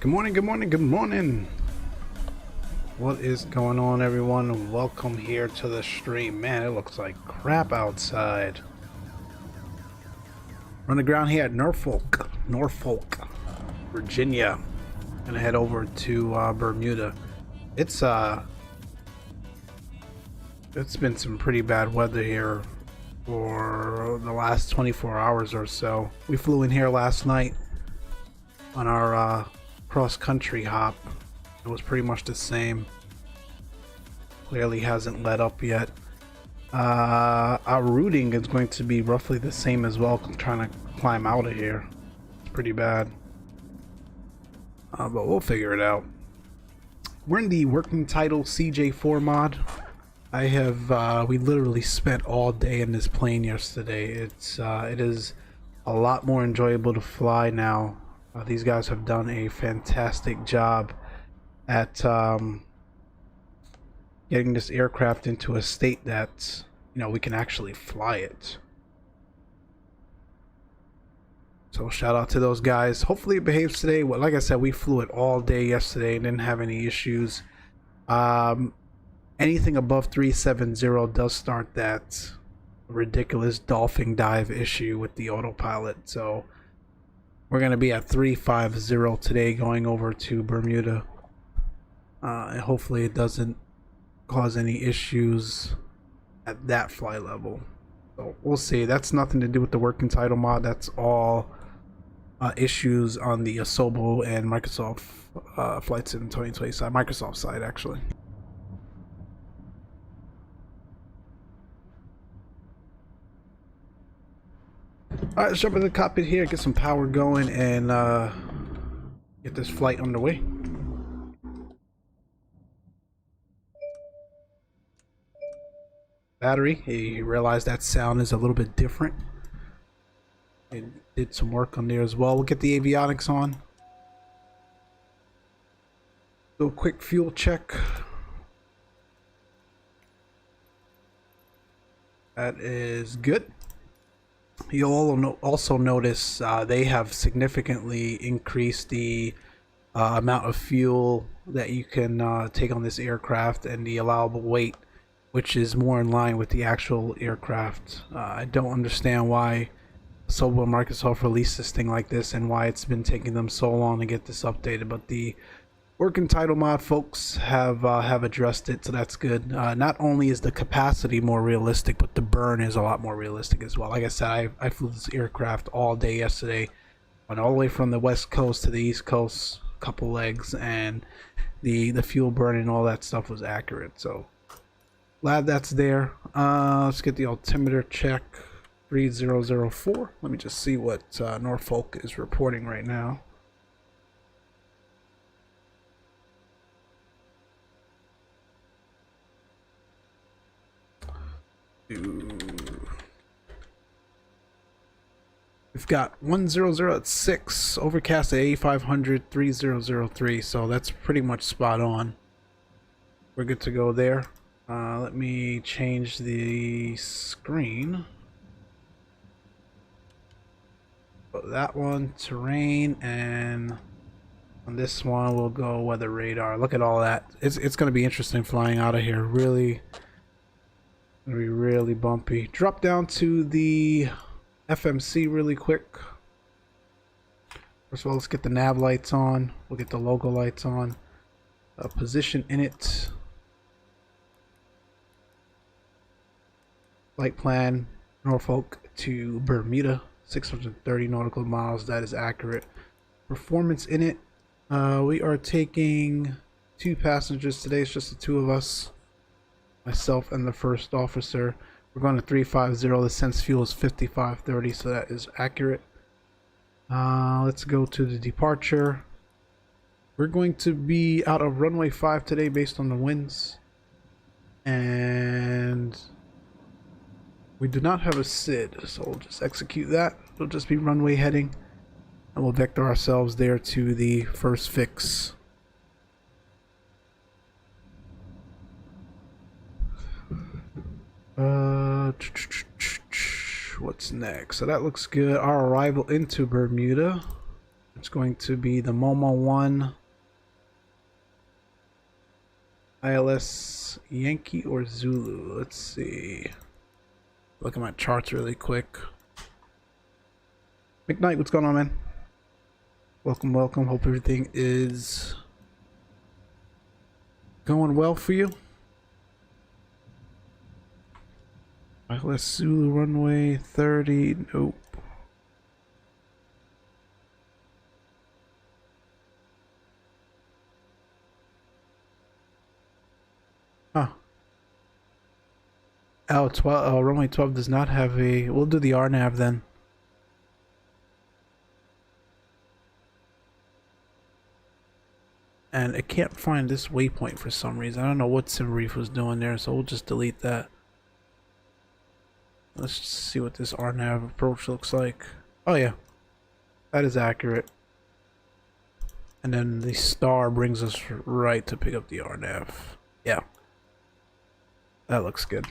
Good morning, good morning, good morning. What is going on, everyone? Welcome here to the stream. Man, it looks like crap outside. We're on the ground here at Norfolk, Virginia. Gonna head over to Bermuda. It's been some pretty bad weather here for the last 24 hours or so. We flew in here last night on our cross-country hop. It was pretty much the same. Clearly hasn't let up yet. Our routing is going to be roughly the same as well. I'm trying to climb out of here. It's pretty bad. But we'll figure it out. We're in the working title CJ4 mod. We literally spent all day in this plane yesterday. It is a lot more enjoyable to fly now. These guys have done a fantastic job at getting this aircraft into a state that, you know, we can actually fly it. So shout out to those guys. Hopefully it behaves today. Well, like I said, we flew it all day yesterday and didn't have any issues. Anything above 370 does start that ridiculous dolphin dive issue with the autopilot. So we're going to be at 350 today going over to Bermuda. And hopefully it doesn't cause any issues at that flight level. So we'll see. That's nothing to do with the working title mod. That's all issues on the Zibo and Microsoft Flight Sim 2020 side, Microsoft side actually. All right, let's jump in the cockpit here, get some power going, and get this flight underway. Battery, you realize that sound is a little bit different. It did some work on there as well. We'll get the avionics on. Do a quick fuel check. That is good. You'll also notice they have significantly increased the amount of fuel that you can take on this aircraft and the allowable weight, which is more in line with the actual aircraft. I don't understand why Zibo and Microsoft released this thing like this and why it's been taking them so long to get this updated, but the working title mod folks have addressed it, so that's good. Not only is the capacity more realistic, but the burn is a lot more realistic as well. Like I said, I flew this aircraft all day yesterday, went all the way from the west coast to the east coast, a couple legs, and the fuel burn and all that stuff was accurate. So glad that's there. Let's get the altimeter check. 3004. Let me just see what Norfolk is reporting right now. We've got 100 at 6, overcast at 8500, 3003, so that's pretty much spot on. We're good to go there. Let me change the screen. Put that one, terrain, and on this one we'll go weather radar. Look at all that. It's going to be interesting flying out of here. Really gonna be really bumpy. Drop down to the FMC really quick. First of all, let's get the nav lights on. We'll get the logo lights on. Position in it. Flight plan, Norfolk to Bermuda, 630 nautical miles. That is accurate. Performance in it. We are taking 2 passengers today. It's just the 2 of us. Myself and the first officer. We're going to 350. The sense fuel is 5530, so that is accurate. Let's go to the departure. We're going to be out of runway 5 today based on the winds, and we do not have a SID, so we'll just execute that. It'll just be runway heading, and we'll vector ourselves there to the first fix. What's next? So that looks good. Our arrival into Bermuda. It's going to be the Momo 1, ILS Yankee or Zulu. Let's see. Look at my charts really quick. McKnight, what's going on, man? Welcome, welcome. Hope everything is going well for you. ILS Zulu runway 30. Nope. Huh. Oh, runway 12 does not have a... We'll do the RNAV then. And it can't find this waypoint for some reason. I don't know what SimReef was doing there, so we'll just delete that. Let's see what this RNAV approach looks like. Oh yeah, that is accurate. And then the star brings us right to pick up the RNAV. Yeah, that looks good.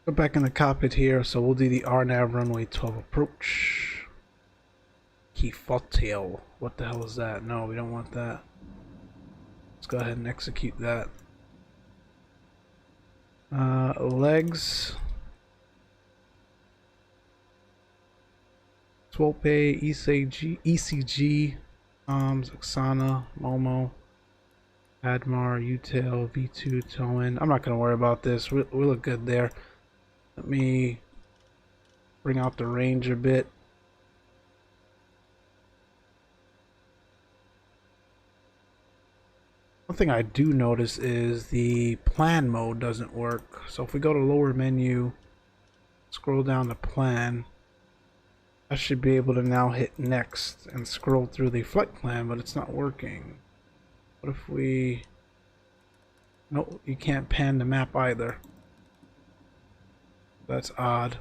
Go back in the cockpit here, so we'll do the RNAV runway 12 approach. Key fault tail. What the hell is that? No, we don't want that. Let's go ahead and execute that. Legs. Swolpe, ECG, Oksana, Momo, Admar, Utail, V2, Towin. I'm not going to worry about this. We look good there. Let me bring out the range a bit. One thing I do notice is the plan mode doesn't work. So if we go to lower menu, scroll down to plan, I should be able to now hit next and scroll through the flight plan, but it's not working. What if we... Nope, you can't pan the map either. That's odd.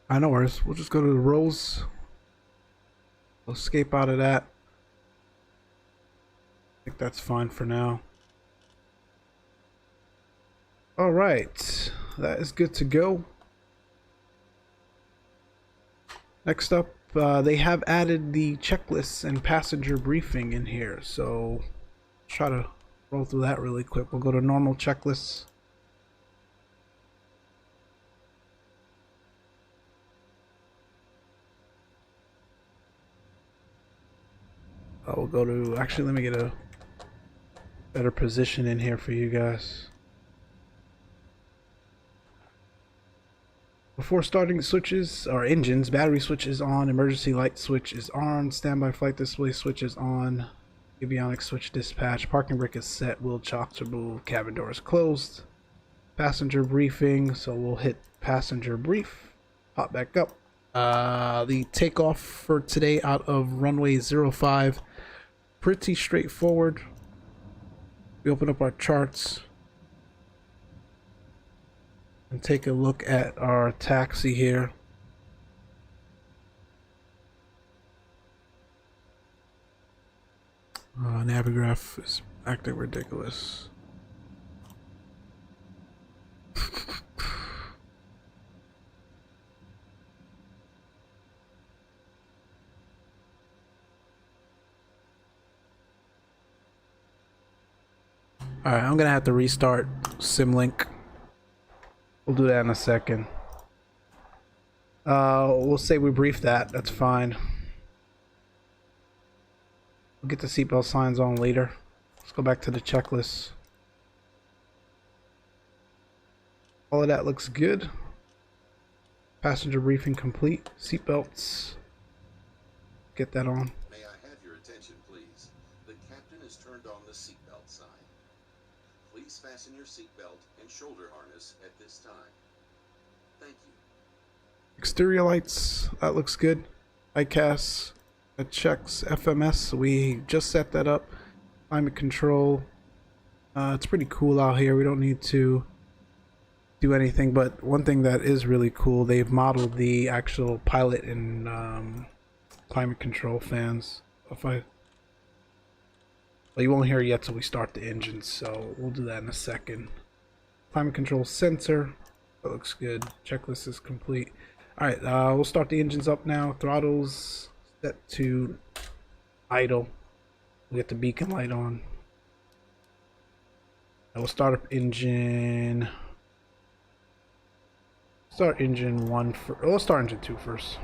I know worries. We'll just go to the rows. We'll escape out of that. I think that's fine for now. Alright, that is good to go. Next up, they have added the checklists and passenger briefing in here, so try to roll through that really quick. We'll go to normal checklists. We'll go to, actually let me get a better position in here for you guys. Before starting switches or engines, battery switch is on, emergency light switch is on, standby flight display switch is on, avionics switch dispatch, parking brake is set, wheel chocks removed, cabin door is closed. Passenger briefing, so we'll hit passenger brief, pop back up. The takeoff for today out of runway 05, pretty straightforward. We open up our charts and take a look at our taxi here. Navigraph is acting ridiculous. Alright, I'm gonna have to restart SimLink. We'll do that in a second. We'll say we briefed that. That's fine. We'll get the seatbelt signs on later. Let's go back to the checklist. All of that looks good. Passenger briefing complete. Seatbelts. Get that on. May I have your attention, please? The captain has turned on the seatbelt sign. Please fasten your seatbelt and shoulder harness at this time. Thank you. Exterior lights, that looks good. ICAS, that checks. FMS, we just set that up. Climate control. It's pretty cool out here. We don't need to do anything, but one thing that is really cool, they've modeled the actual pilot and climate control fans. Well, you won't hear it yet till we start the engine, so we'll do that in a second. Climate control sensor. That looks good. Checklist is complete. Alright, we'll start the engines up now. Throttles set to idle. We'll get the beacon light on. And we'll start up engine. Start engine 1 for. Oh, let's start engine 2 first.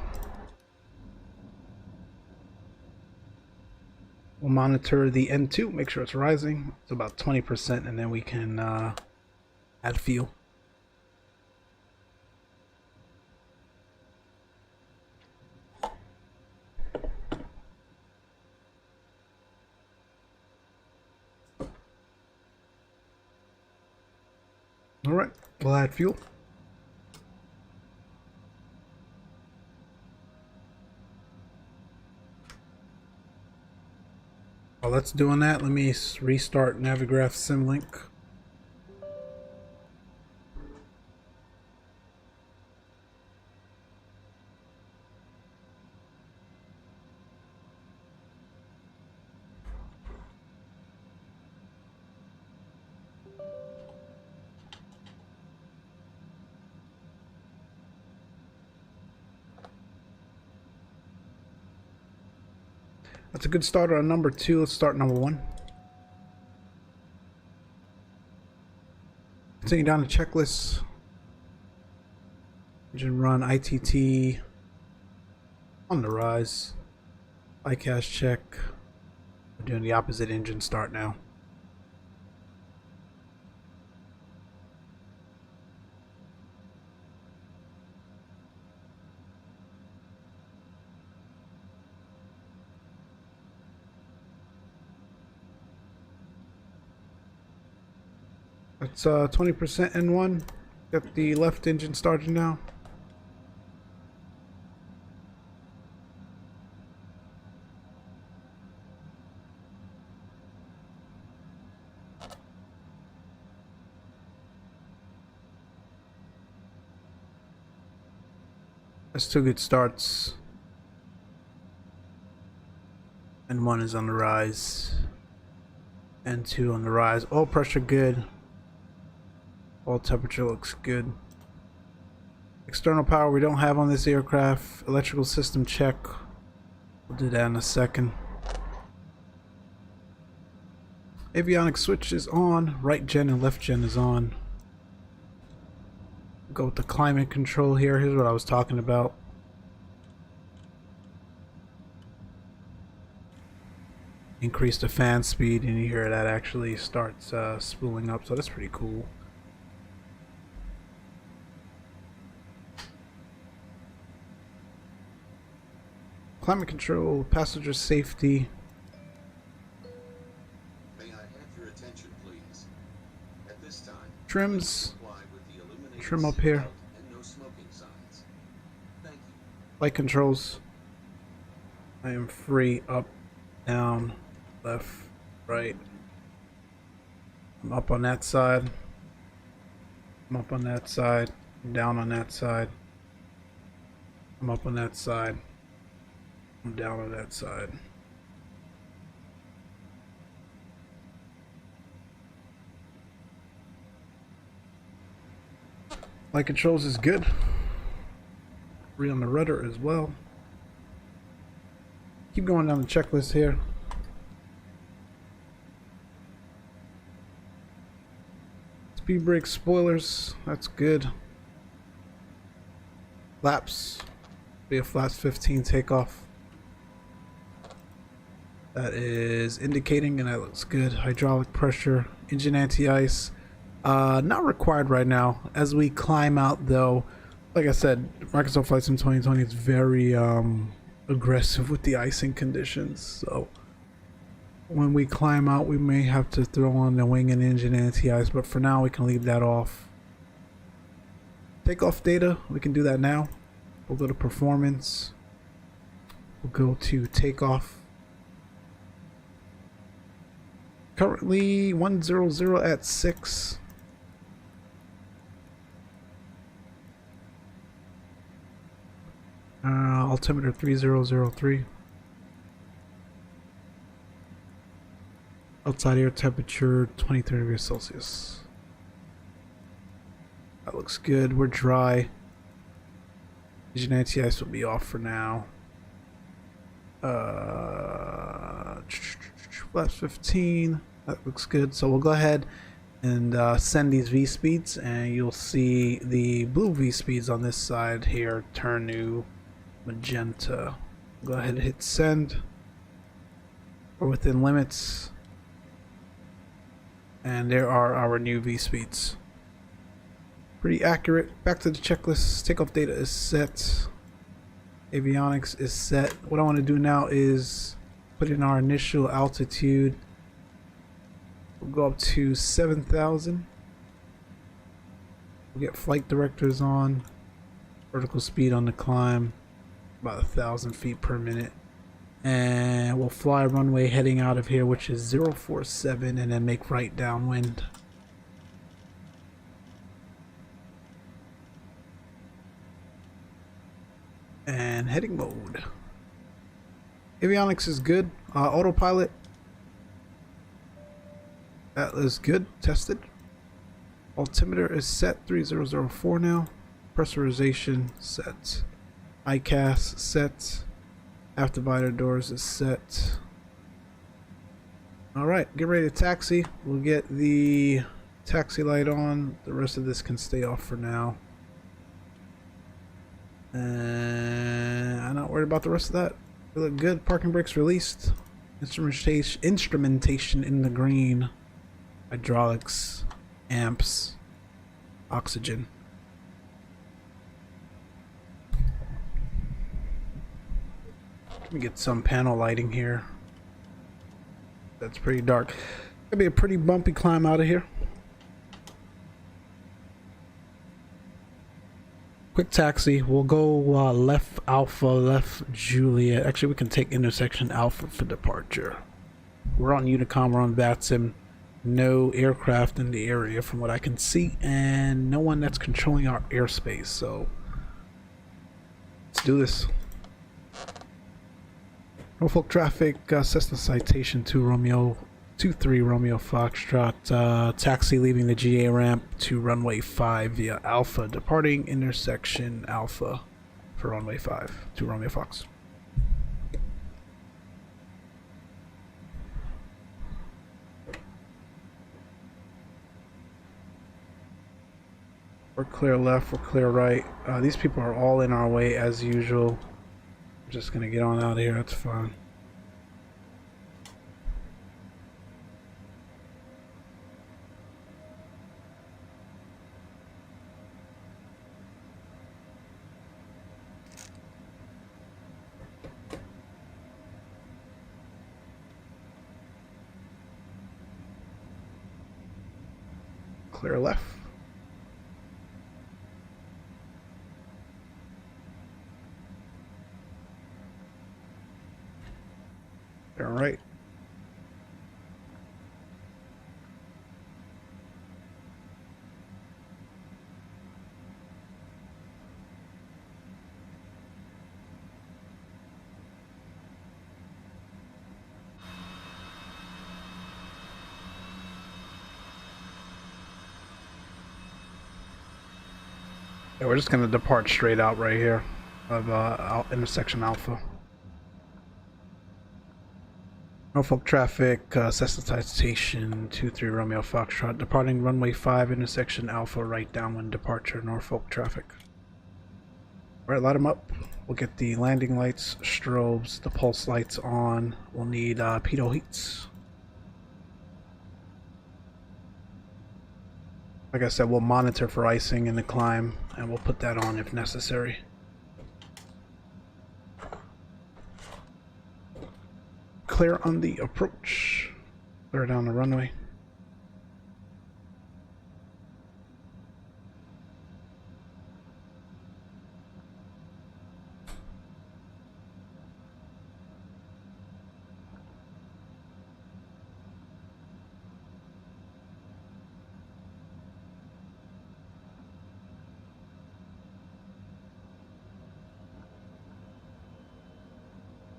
We'll monitor the N2, make sure it's rising. It's about 20%, and then we can add fuel. All right, we'll add fuel. While that's doing that, let me restart Navigraph Symlink. That's a good starter on number 2. Let's start number 1. Continue down the checklist. Engine run, ITT on the rise. ICAS check. We're doing the opposite engine start now. That's 20% N1. Got the left engine started now. That's 2 good starts. N1 is on the rise. N2 on the rise. Oil pressure good. Oil temperature looks good. External power we don't have on this aircraft. Electrical system check. We'll do that in a second. Avionics switch is on. Right gen and left gen is on. Go with the climate control here. Here's what I was talking about. Increase the fan speed, and you hear that actually starts spooling up, so that's pretty cool. Climate control, passenger safety. May I have your attention, please? At this time, Trims. comply with the illuminated Trim up seatbelt here. and no smoking signs. Thank you. Light controls. I am free. Up, down, left, right. I'm up on that side. I'm up on that side. I'm down on that side. I'm up on that side. I'm down on that side. Light controls is good. Free on the rudder as well. Keep going down the checklist here. Speed brake spoilers, that's good. Flaps, be a flaps 15 takeoff. That is indicating, and that looks good. Hydraulic pressure, engine anti-ice. Not required right now. As we climb out though, like I said, Microsoft Flight Sim 2020 is very aggressive with the icing conditions, so when we climb out we may have to throw on the wing and engine anti-ice, but for now we can leave that off. Takeoff data, we can do that now. We'll go to performance. We'll go to takeoff. Currently 100 at 6. Altimeter 3003. Outside air temperature 23 degrees Celsius. That looks good. We're dry. Engine anti-ice will be off for now. Flaps 15. That looks good. So we'll go ahead and send these V speeds, and you'll see the blue V speeds on this side here turn to magenta. Go ahead and hit send. We're within limits, and there are our new V speeds. Pretty accurate. Back to the checklist. Takeoff data is set. Avionics is set. What I want to do now is put in our initial altitude. We'll go up to 7,000. We'll get flight directors on. Vertical speed on the climb, about 1,000 feet per minute. And we'll fly runway heading out of here, which is 047, and then make right downwind. And heading mode. Avionics is good. Autopilot. That is good. Tested. Altimeter is set. 3004 now. Pressurization set. ICAS set. Aft divider doors is set. Alright, get ready to taxi. We'll get the taxi light on. The rest of this can stay off for now. And I'm not worried about the rest of that. They look good. Parking brakes released. Instrumentation in the green. Hydraulics. Amps. Oxygen. Let me get some panel lighting here. That's pretty dark. Gonna be a pretty bumpy climb out of here. Quick taxi. We'll go left Alpha, left Juliet. Actually, we can take intersection Alpha for departure. We're on Unicom, we're on VATSIM. No aircraft in the area from what I can see, and no one that's controlling our airspace. So let's do this. Norfolk traffic, Cessna Citation 23 Romeo Foxtrot, taxi leaving the GA ramp to runway 5 via Alpha, departing intersection Alpha for runway 5 to Romeo Fox. We're clear left, we're clear right. These people are all in our way as usual. Just gonna get on out of here, that's fine. Clear left. All right. Yeah, we're just gonna depart straight out right here of intersection Alpha. Norfolk traffic, Cessna Citation 23 Romeo Foxtrot, departing runway 5, intersection Alpha, right downwind departure, Norfolk traffic. Alright, light them up. We'll get the landing lights, strobes, the pulse lights on. We'll need pitot heats. Like I said, we'll monitor for icing in the climb, and we'll put that on if necessary. Clear on the approach. Clear down the runway.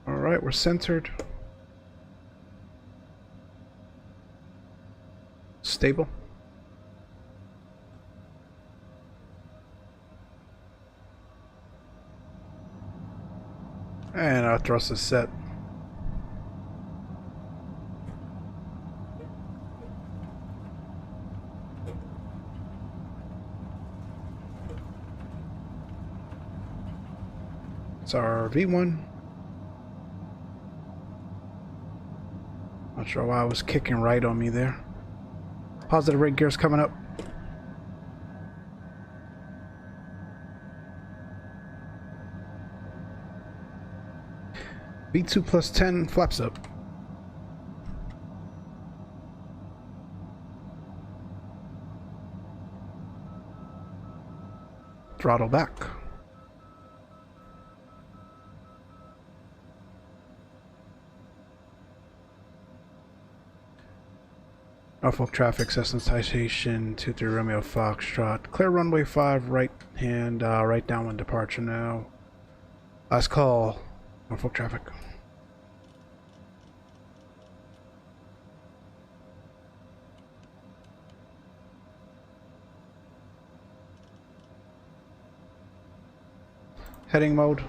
All right, we're centered. Stable. And our thrust is set. It's our V1. Not sure why I was kicking right on me there. Positive rate gears coming up. V2 plus 10 flaps up. Throttle back. Norfolk traffic, Cessna Citation, 23 Romeo Foxtrot. Clear runway 5, right hand, right downwind departure now. Last call, Norfolk traffic. Heading mode.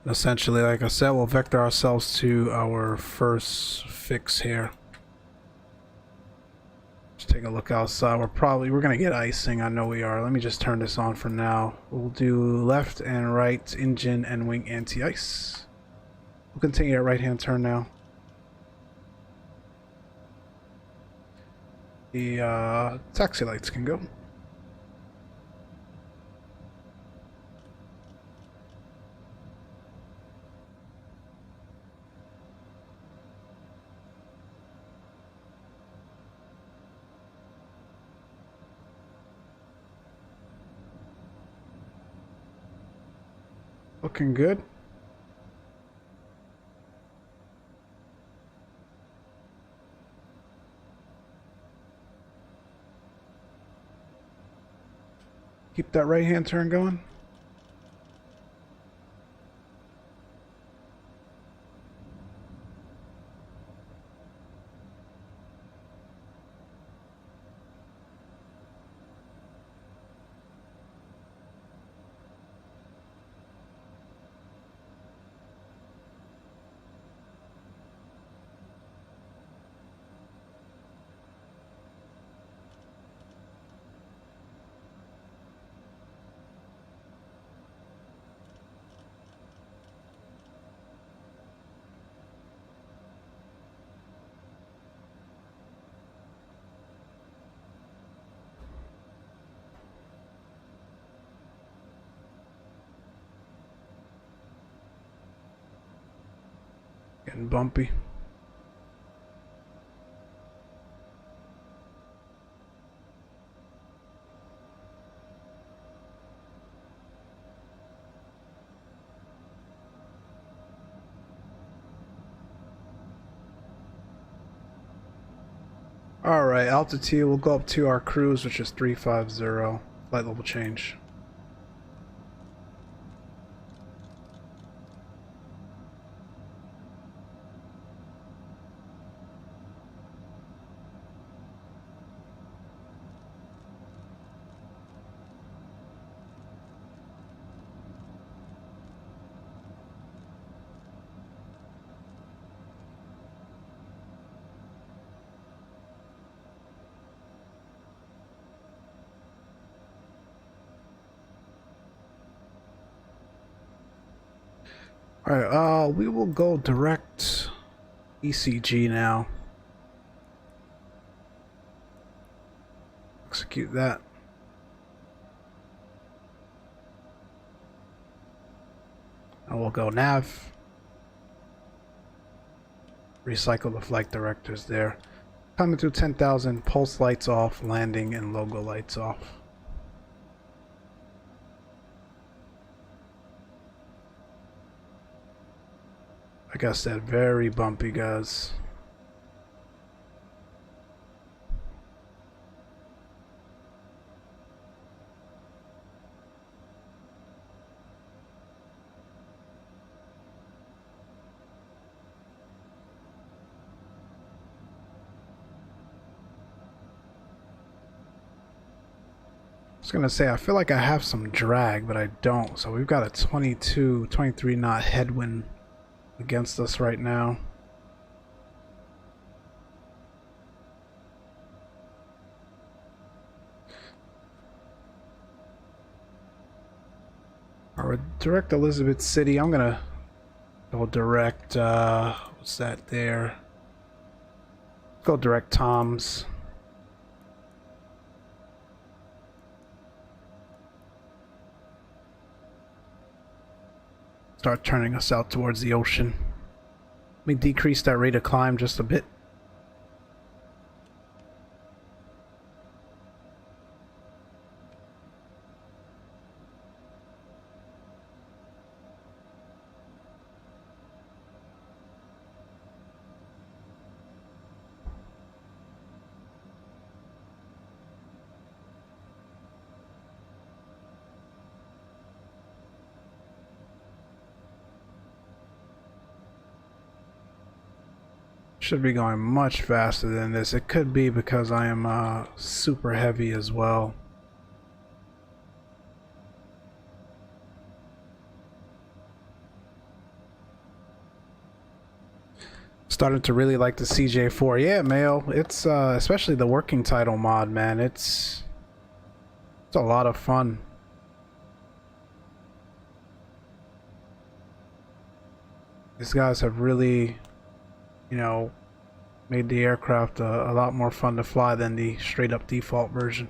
Essentially, like I said, we'll vector ourselves to our first fix here. Just take a look outside. We're gonna get icing. I know we are. Let me just turn this on for now. We'll do left and right engine and wing anti-ice. We'll continue at right hand turn now. The taxi lights can go. Looking good. Keep that right hand turn going. Getting bumpy. Alright, altitude, we'll go up to our cruise, which is 350. Flight level change. Alright, we will go direct ECG now. Execute that. And we'll go nav. Recycle the flight directors there. Coming through 10,000, pulse lights off, landing and logo lights off. Like I said, very bumpy, guys. was gonna say, I feel like I have some drag, but I don't. So we've got a 22, 23 knot headwind against us right now. Our direct Elizabeth City. I'm gonna go direct. What's that there? Go direct Tom's. Start turning us out towards the ocean. Let me decrease that rate of climb just a bit. Should be going much faster than this. It could be because I am super heavy as well. Starting to really like the CJ4. Yeah, Mayo. It's especially the working title mod, man. It's a lot of fun. These guys have really, you know, made the aircraft a lot more fun to fly than the straight up default version.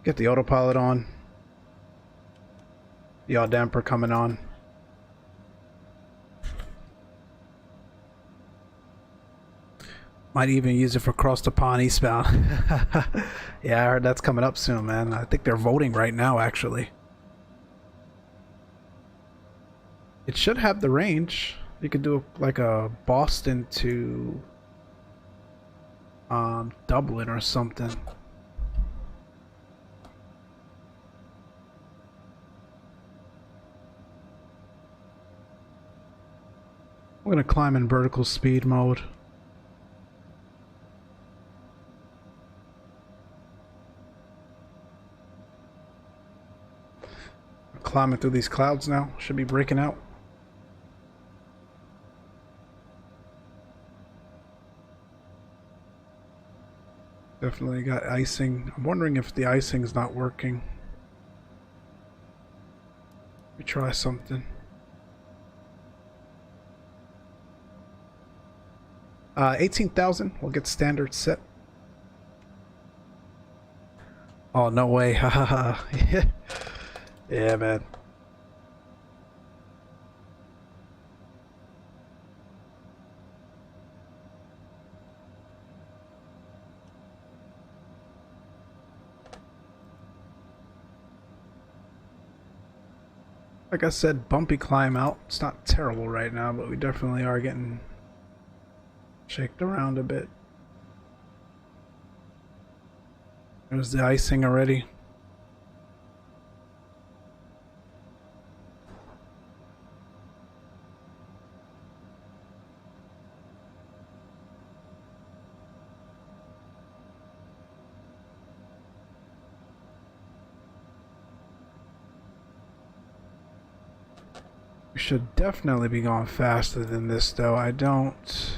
Get the autopilot on. The yaw damper coming on. Might even use it for cross the pond eastbound. Yeah, I heard that's coming up soon, man. I think they're voting right now, actually. It should have the range. You could do like a Boston to Dublin or something. I'm gonna climb in vertical speed mode. Climbing through these clouds now. Should be breaking out. Definitely got icing. I'm wondering if the icing's not working. Let me try something. 18,000. We'll get standard set. Oh, no way. Haha. Yeah, man. Like I said, bumpy climb out. It's not terrible right now, but we definitely are getting shaked around a bit. There's the icing already. We should definitely be going faster than this, though. I don't...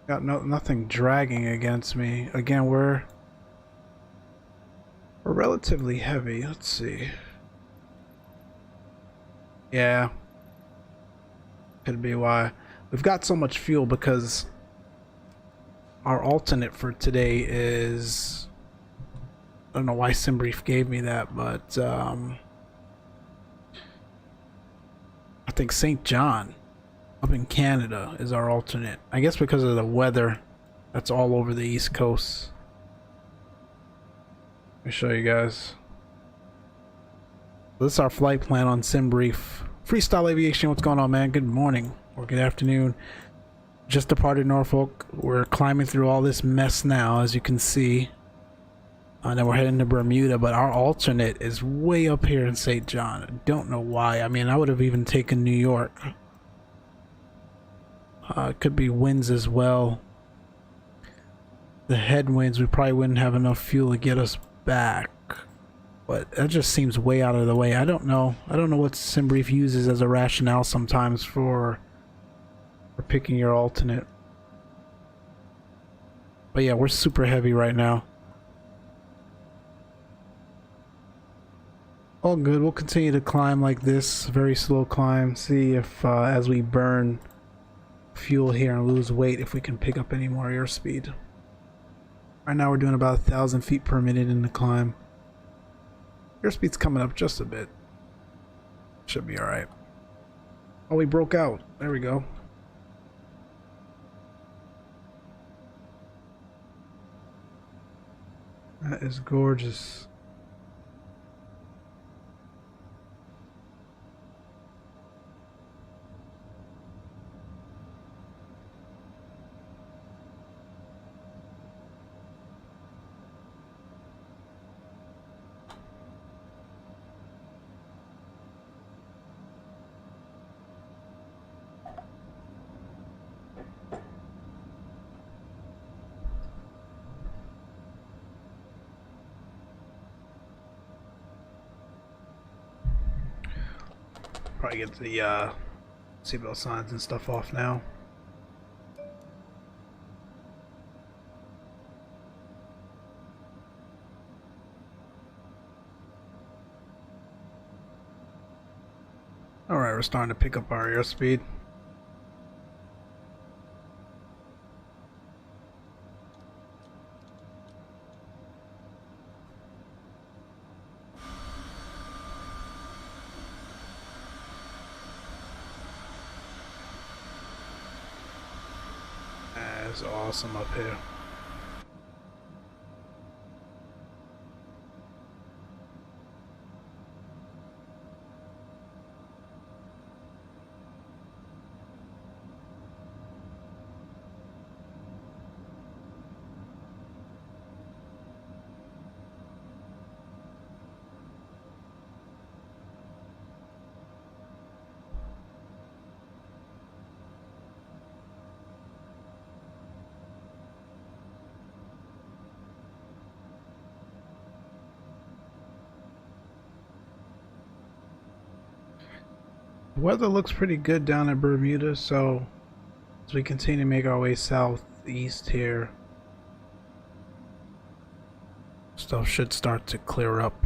got nothing dragging against me. Again, we're relatively heavy. Let's see. Yeah. Could be why. We've got so much fuel because our alternate for today is... I don't know why SimBrief gave me that, but I think St. John up in Canada is our alternate. I guess because of the weather that's all over the East Coast. Let me show you guys. This is our flight plan on SimBrief. Freestyle Aviation, what's going on, man? Good morning or good afternoon. just departed Norfolk. We're climbing through all this mess now, as you can see. And then we're heading to Bermuda, but our alternate is way up here in St. John. I don't know why. I mean, I would have even taken New York. It could be winds as well. The headwinds, we probably wouldn't have enough fuel to get us back. But that just seems way out of the way. I don't know. I don't know what SimBrief uses as a rationale sometimes for picking your alternate. But yeah, we're super heavy right now. All good. We'll continue to climb like this, very slow climb. See if as we burn fuel here and lose weight, if we can pick up any more airspeed. Right now we're doing about 1,000 feet per minute in the climb. Airspeed's coming up just a bit. Should be alright. Oh, we broke out. There we go. That is gorgeous. Probably get the seatbelt signs and stuff off now. Alright, we're starting to pick up our airspeed. That's awesome up here. The weather looks pretty good down at Bermuda, so as we continue to make our way southeast here, stuff should start to clear up.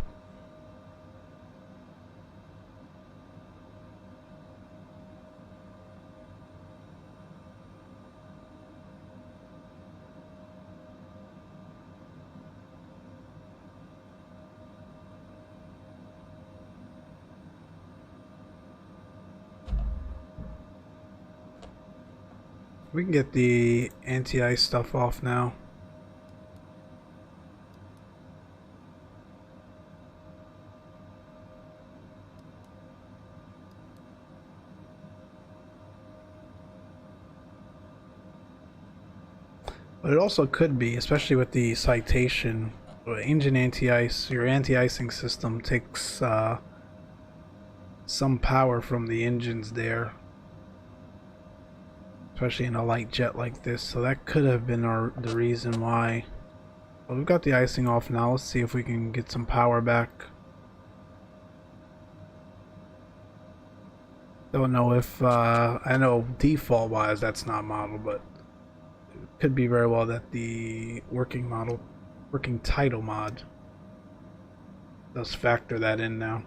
We can get the anti-ice stuff off now. But it also could be, especially with the Citation, engine anti-ice, your anti-icing system takes some power from the engines there. Especially in a light jet like this, so that could have been the reason why. Well, we've got the icing off now. Let's see if we can get some power back. Don't know if I know default wise that's not modeled, but it could be very well that the working title mod does factor that in now.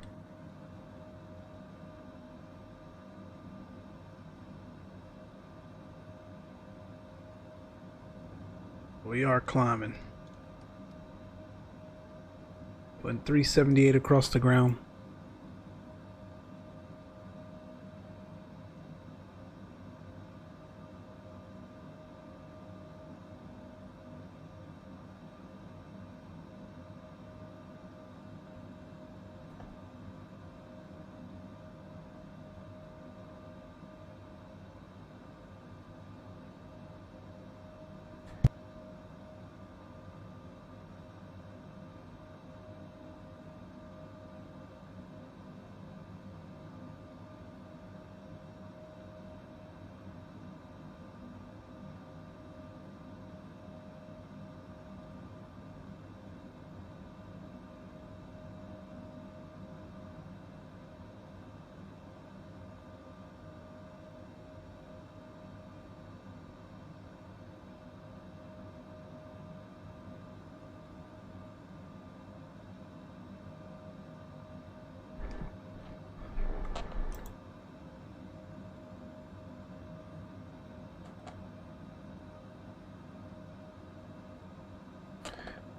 We are climbing. Putting 378 across the ground.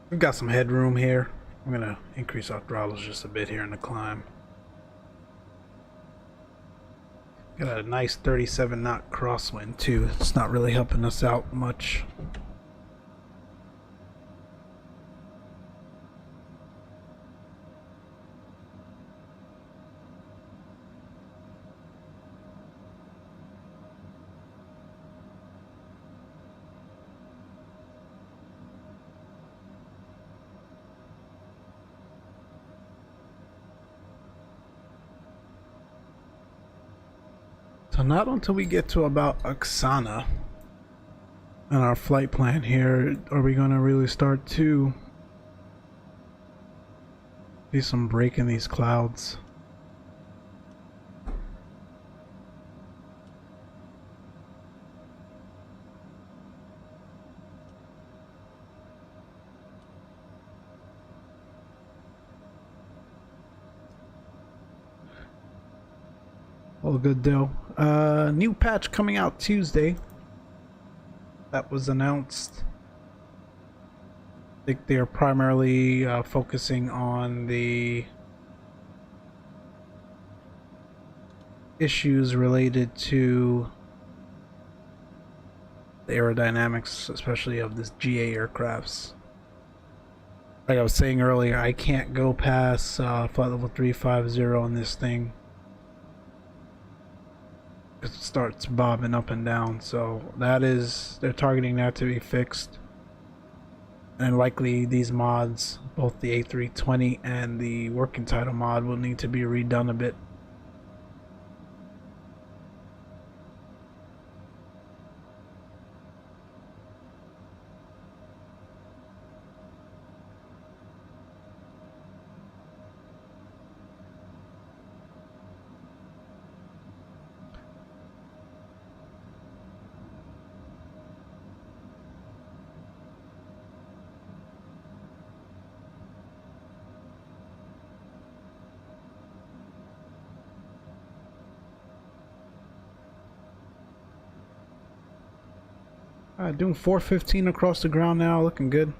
We've got some headroom here. I'm gonna increase our throttles just a bit here in the climb. Got a nice 37 knot crosswind too. It's not really helping us out much. So not until we get to about Oksana and our flight plan here are we going to really start to see some break in these clouds. All good though. New patch coming out Tuesday. That was announced. I think they are primarily focusing on the issues related to the aerodynamics, especially of this GA aircrafts. Like I was saying earlier, I can't go past flight level 350 on this thing. It starts bobbing up and down, so that is, they're targeting that to be fixed. And likely these mods, both the A320 and the working title mod, will need to be redone a bit. Doing 415 across the ground now, looking good.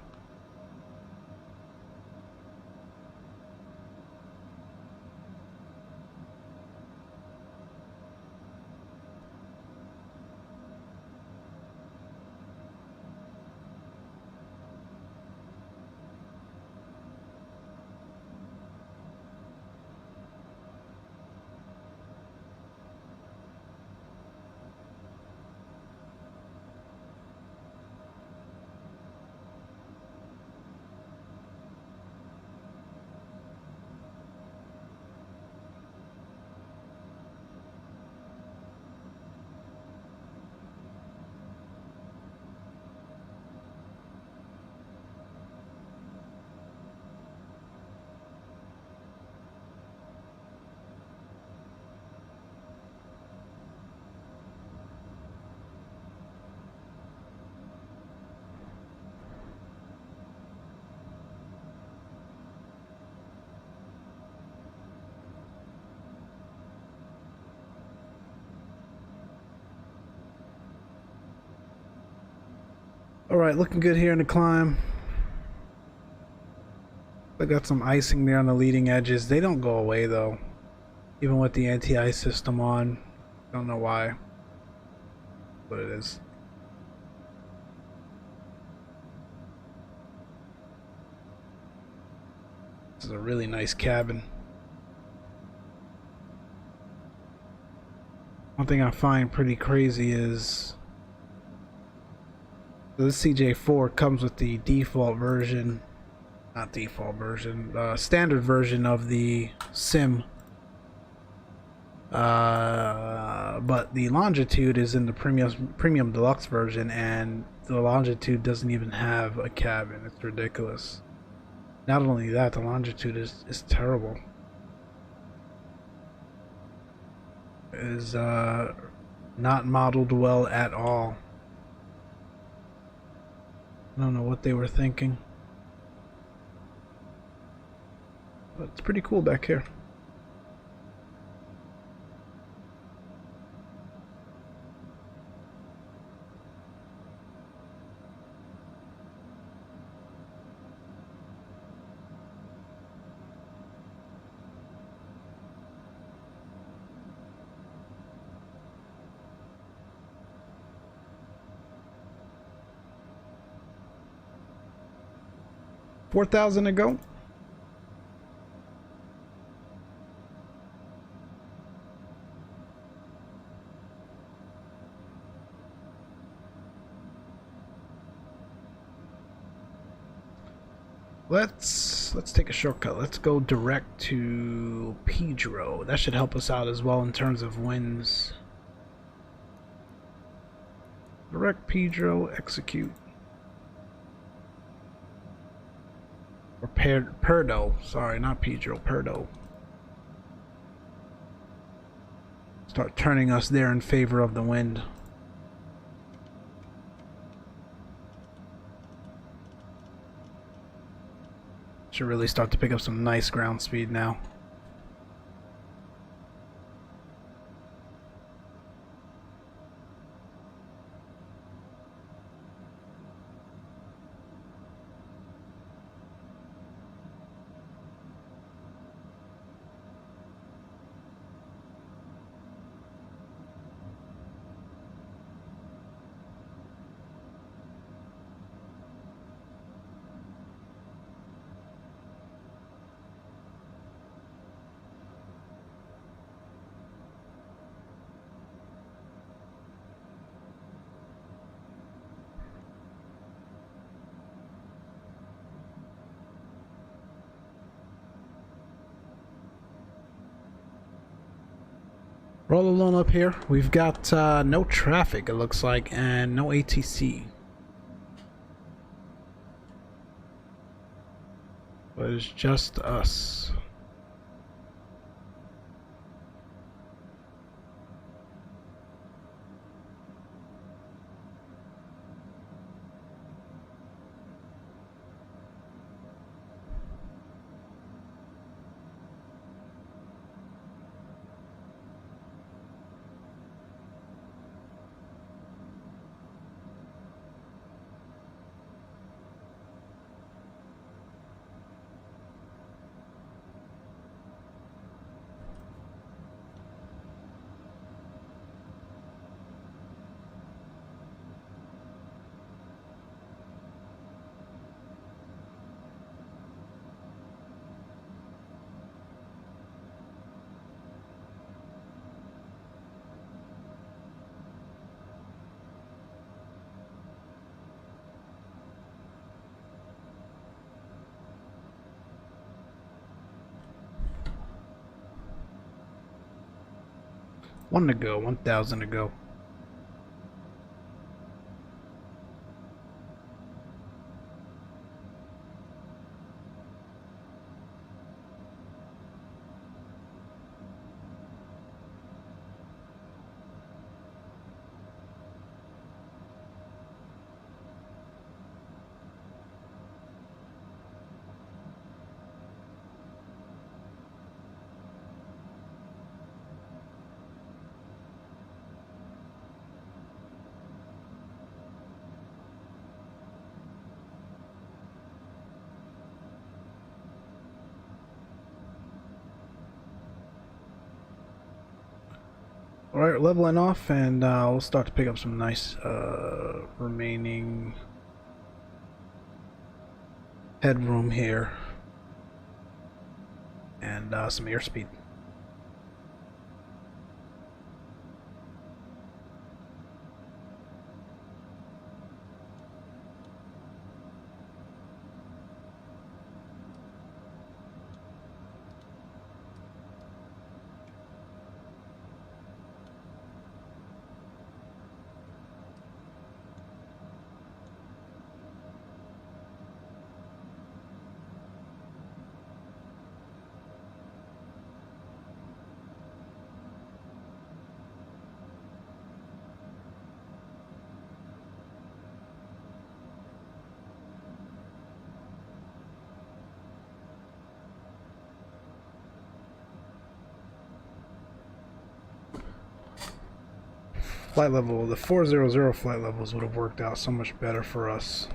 Alright, looking good here in the climb. I got some icing there on the leading edges. They don't go away though, even with the anti-ice system on. Don't know why, but it is. This is a really nice cabin. One thing I find pretty crazy is this CJ4 comes with the default version, not default version, standard version of the sim. But the longitude is in the premium deluxe version, and the longitude doesn't even have a cabin. It's ridiculous. Not only that, the longitude is terrible. It is not modeled well at all. I don't know what they were thinking, but it's pretty cool back here. 4,000 to go. Let's take a shortcut. Let's go direct to Pedro. That should help us out as well in terms of winds. Direct Pedro, execute. Or Perdo. Sorry, not Pedro, Perdo. Start turning us there in favor of the wind. Should really start to pick up some nice ground speed now. We're all alone up here. We've got no traffic, it looks like, and no ATC. But it's just us. One to go, 1,000 to go. Alright, leveling off, and we'll start to pick up some nice remaining headroom here, and some airspeed. Flight level, the 400 flight levels would have worked out so much better for us.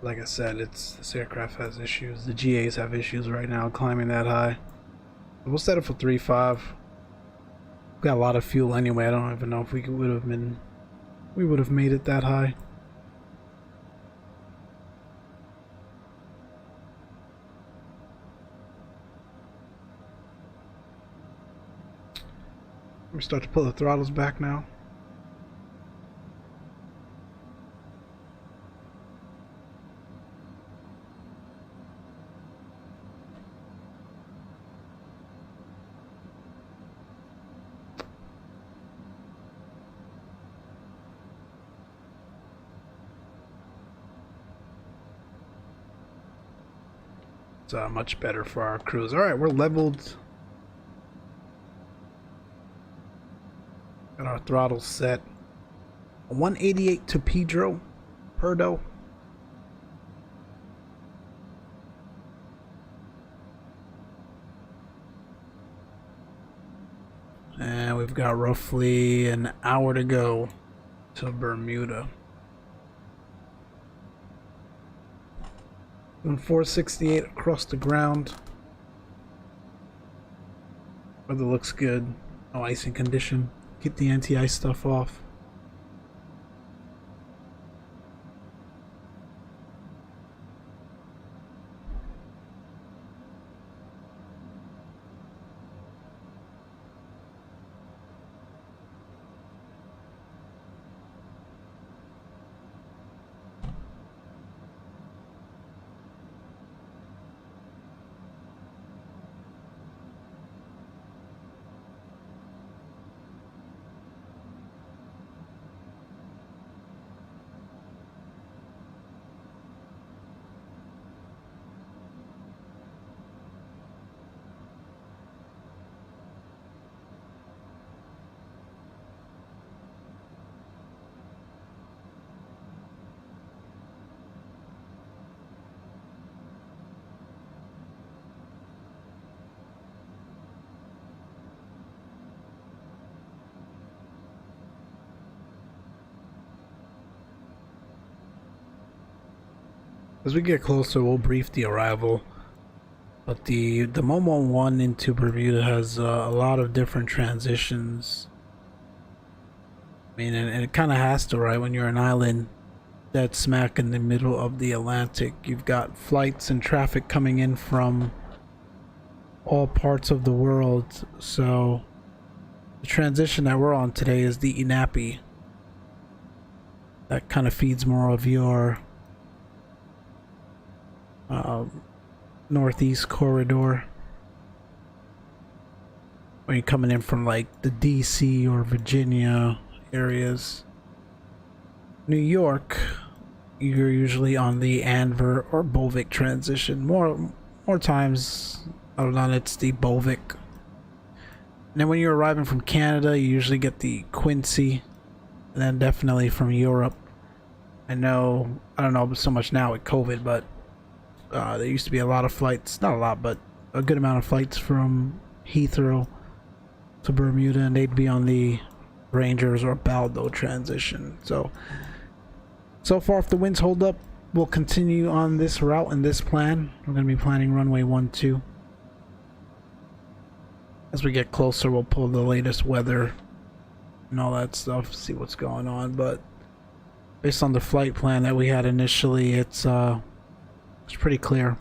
Like I said, this aircraft has issues. The GAs have issues right now climbing that high. We'll set it for 3.5. We've got a lot of fuel anyway. I don't even know if we would have made it that high. Let me start to pull the throttles back now. It's much better for our cruise. All right, we're leveled. Got our throttles set. 188 to Pedro, Perdo. And we've got roughly an hour to go to Bermuda. Doing 468 across the ground. Weather looks good. No icing condition. Keep the anti-ice stuff off. As we get closer, we'll brief the arrival. But the Momo 1 into Bermuda has a lot of different transitions. I mean, and it kind of has to, right? When you're an island dead smack in the middle of the Atlantic, you've got flights and traffic coming in from all parts of the world. So the transition that we're on today is the Inapi. That kind of feeds more of your northeast corridor. When you're coming in from like the DC or Virginia areas. New York, you're usually on the Anver or Bolvik transition. More times other than it's the Bolvik. And then when you're arriving from Canada, you usually get the Quincy. And then definitely from Europe. I don't know so much now with COVID, but there used to be a lot of flights, not a lot, but a good amount of flights from Heathrow to Bermuda, and they'd be on the Rangers or Baldo transition. So far, if the winds hold up, we'll continue on this route and this plan. We're going to be planning runway 12. As we get closer, we'll pull the latest weather and all that stuff, see what's going on. But based on the flight plan that we had initially, it's pretty clear.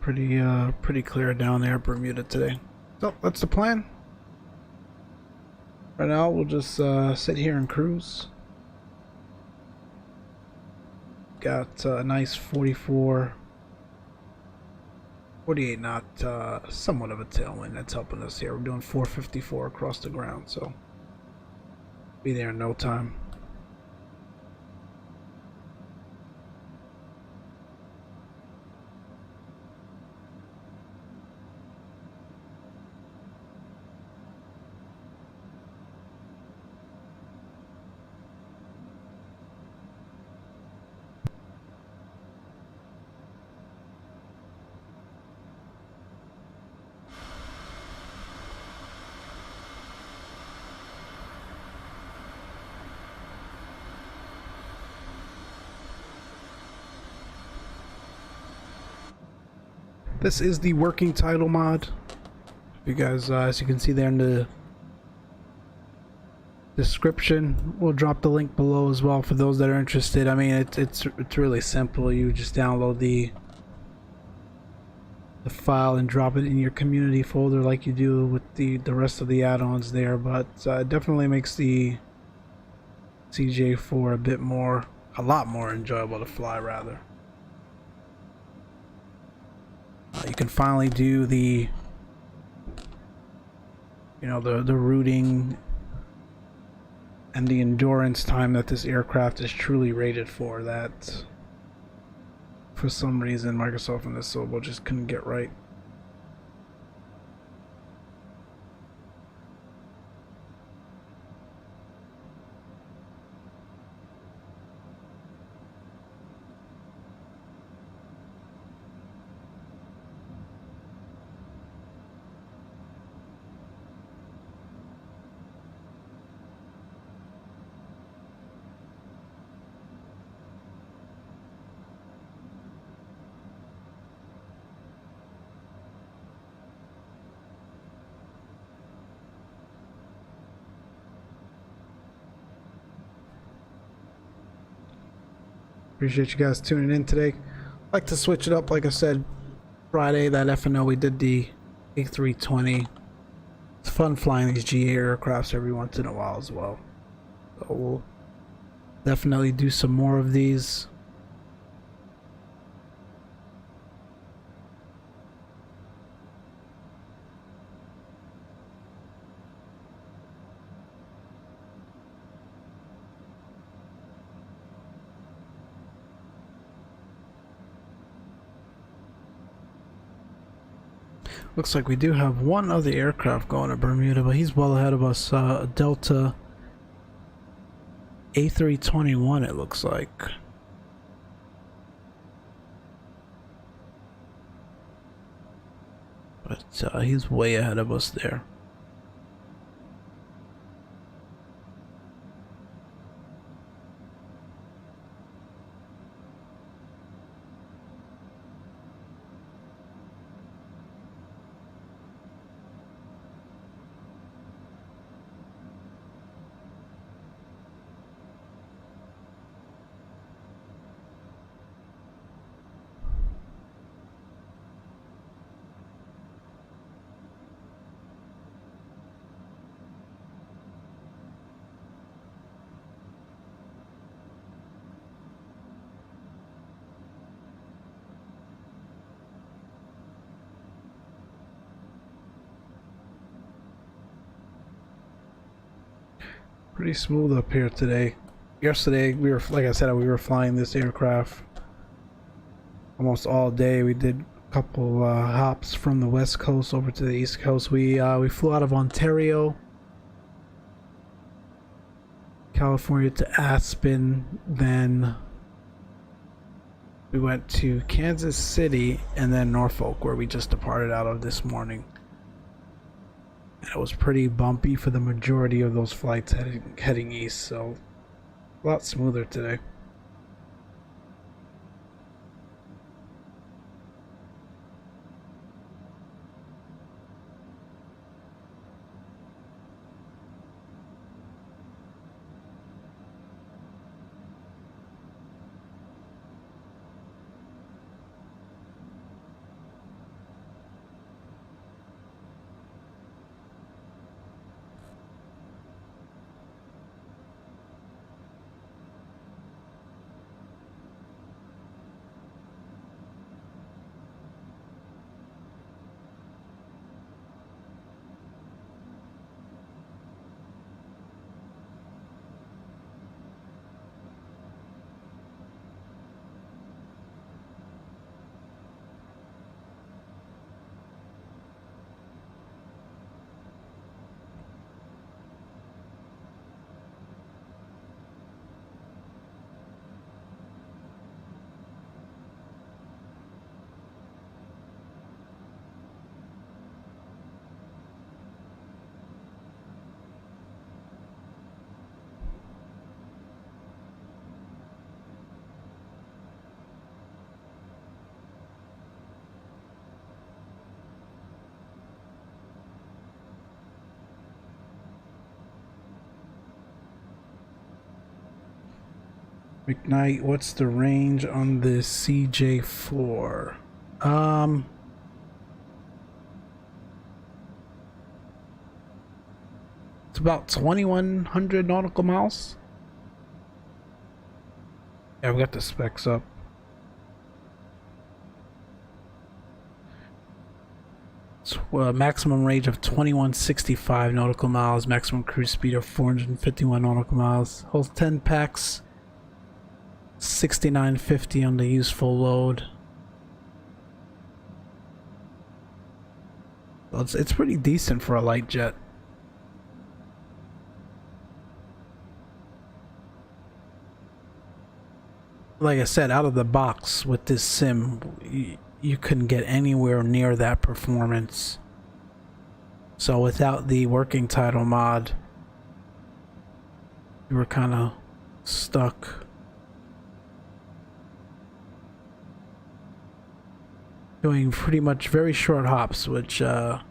Pretty clear down there at Bermuda today. So that's the plan. Right now we'll just sit here and cruise. Got a nice 48 knot, somewhat of a tailwind that's helping us here. We're doing 454 across the ground, so be there in no time. This is the working title mod. You guys, as you can see there in the description. We'll drop the link below as well for those that are interested. I mean, it's really simple. You just download the file and drop it in your community folder like you do with the rest of the add-ons there. But it definitely makes the CJ4 a lot more enjoyable to fly, rather. You can finally do the, you know, the routing and the endurance time that this aircraft is truly rated for, that for some reason Microsoft and the Zibo just couldn't get right. Appreciate you guys tuning in today. Like to switch it up, like I said, Friday, that F&O, we did the A320. It's fun flying these GA aircrafts every once in a while as well. So we'll definitely do some more of these. Looks like we do have one other aircraft going to Bermuda, but he's well ahead of us. A Delta A321, it looks like. But he's way ahead of us there. Pretty smooth up here today. Yesterday, we were, like I said, we were flying this aircraft almost all day. We did a couple hops from the west coast over to the east coast. We flew out of Ontario, California to Aspen, then we went to Kansas City, and then Norfolk, where we just departed out of this morning. It was pretty bumpy for the majority of those flights heading east, so a lot smoother today. McKnight, what's the range on the CJ4? It's about 2,100 nautical miles. Yeah, we got the specs up. It's maximum range of 2,165 nautical miles, maximum cruise speed of 451 nautical miles. Holds 10 packs, 6,950 on the useful load. Well, it's pretty decent for a light jet. Like I said, out of the box with this sim, you couldn't get anywhere near that performance. So without the working title mod, you were kind of stuck doing pretty much very short hops, which it's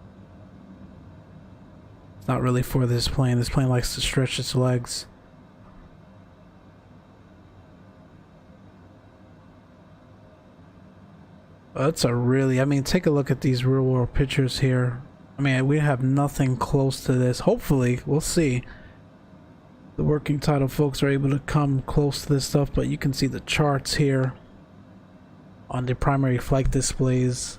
not really for this plane. This plane likes to stretch its legs. That's a really, I mean, take a look at these real world pictures here. I mean, we have nothing close to this. Hopefully, we'll see. The working title folks are able to come close to this stuff, but you can see the charts here on the primary flight displays.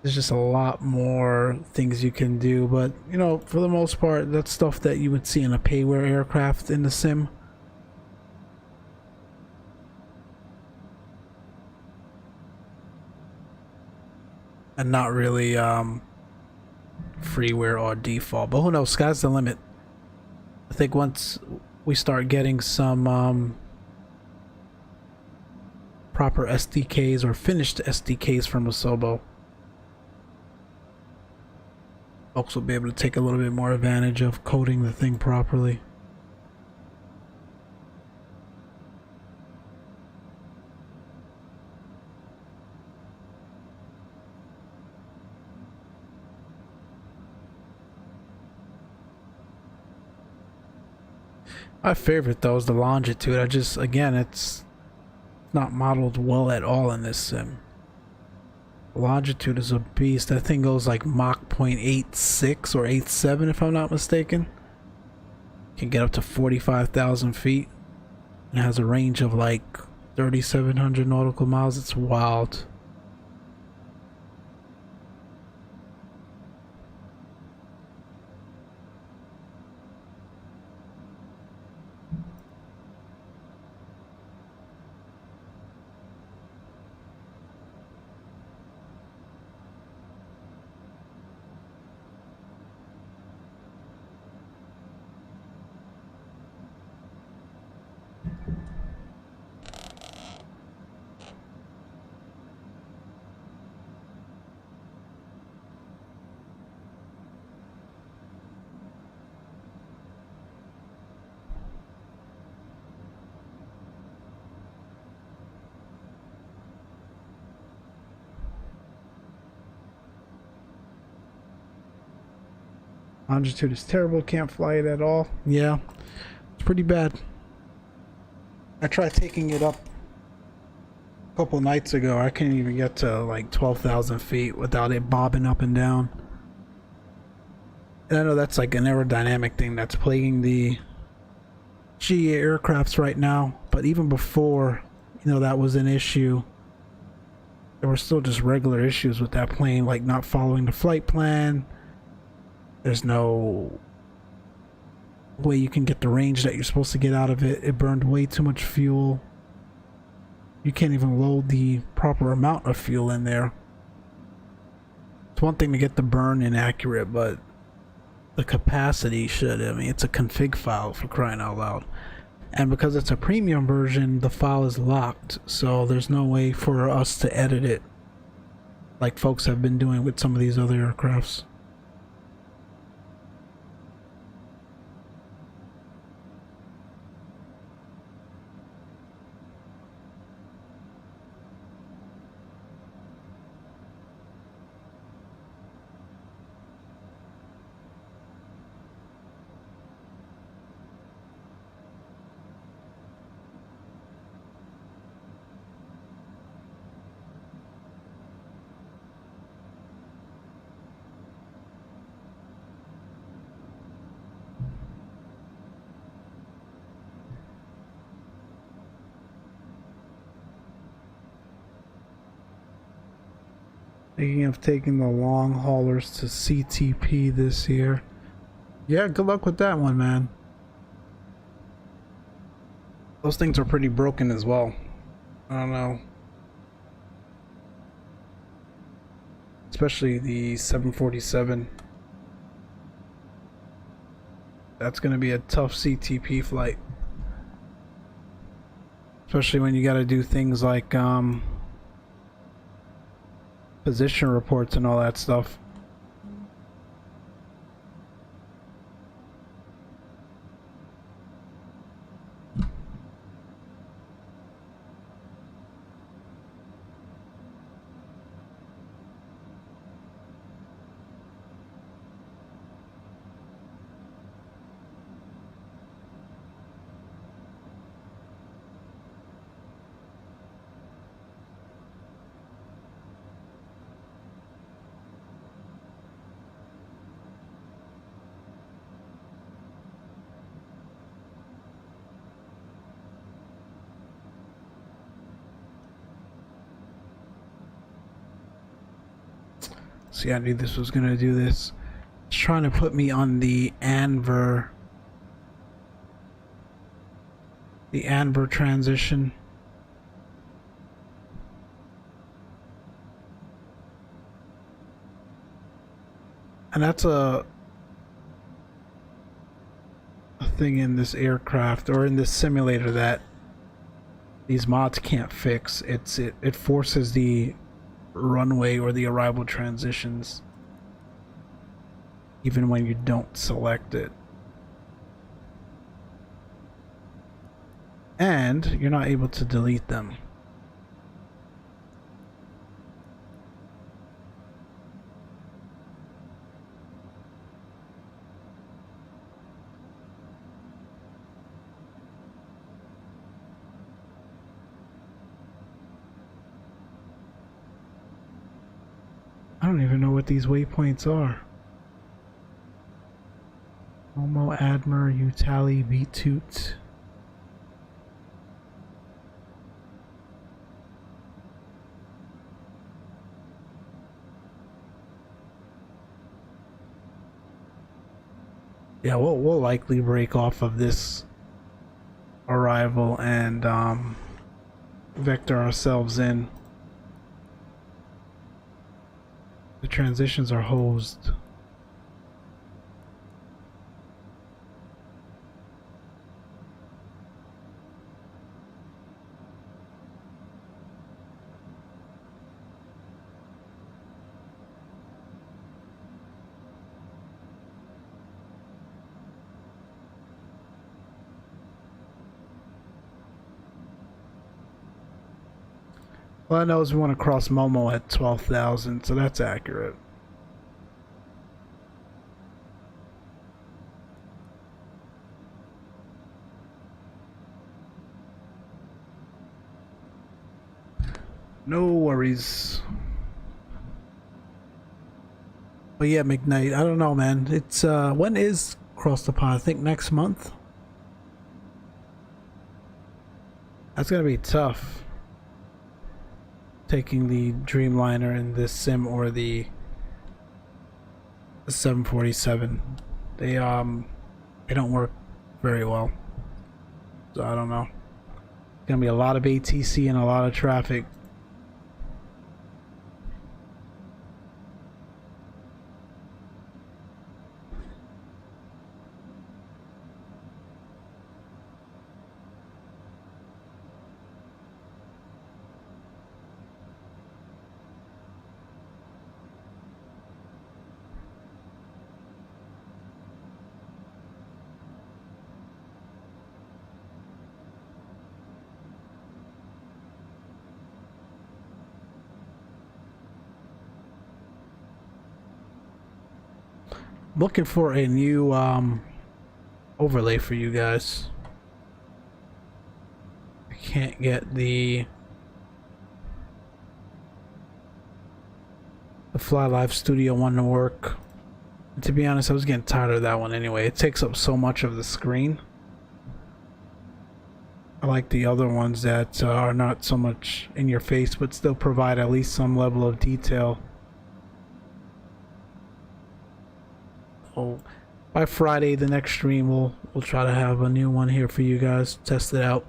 There's just a lot more things you can do, but you know, for the most part, that's stuff that you would see in a payware aircraft in the sim. And not really freeware or default, but who knows, sky's the limit. I think once we start getting some proper SDKs or finished SDKs from Asobo, folks will be able to take a little bit more advantage of coding the thing properly. My favorite though is the longitude. Again, it's not modeled well at all in this sim. Longitude is a beast. That thing goes like Mach 0.86 or 87 if I'm not mistaken. Can get up to 45,000 feet. And has a range of like 3,700 nautical miles. It's wild. Longitude is terrible, can't fly it at all. Yeah, it's pretty bad. I tried taking it up a couple nights ago. I couldn't even get to like 12,000 feet without it bobbing up and down. And I know that's like an aerodynamic thing that's plaguing the GA aircrafts right now, but even before, you know, that was an issue, there were still just regular issues with that plane, like not following the flight plan. There's no way you can get the range that you're supposed to get out of it. It burned way too much fuel. You can't even load the proper amount of fuel in there. It's one thing to get the burn inaccurate, but the capacity should. I mean, it's a config file for crying out loud. And because it's a premium version, the file is locked, so there's no way for us to edit it like folks have been doing with some of these other aircrafts. Thinking of taking the long haulers to CTP this year. Yeah, good luck with that one, man. Those things are pretty broken as well. I don't know. Especially the 747. That's going to be a tough CTP flight. Especially when you got to do things like position reports and all that stuff. See, I knew this was gonna do this. It's trying to put me on the Anver transition. And that's a thing in this aircraft or in this simulator that these mods can't fix. It forces the runway or the arrival transitions even when you don't select it, and you're not able to delete them. I don't even know what these waypoints are. Homo Admer Utali Beetoot. Yeah, we'll likely break off of this arrival and vector ourselves in. The transitions are hosed. All I know is we want to cross Momo at 12,000, so that's accurate. No worries. But yeah, McKnight, I don't know, man. It's when is Cross the Pond? I think next month. That's gonna be tough. Taking the Dreamliner in this sim or the 747. They don't work very well. So I don't know. It's gonna be a lot of ATC and a lot of traffic. Looking for a new overlay for you guys. I can't get the Fly Live Studio one to work. And to be honest, I was getting tired of that one anyway. It takes up so much of the screen. I like the other ones that are not so much in your face but still provide at least some level of detail So by Friday, the next stream, we'll try to have a new one here for you guys. Test it out.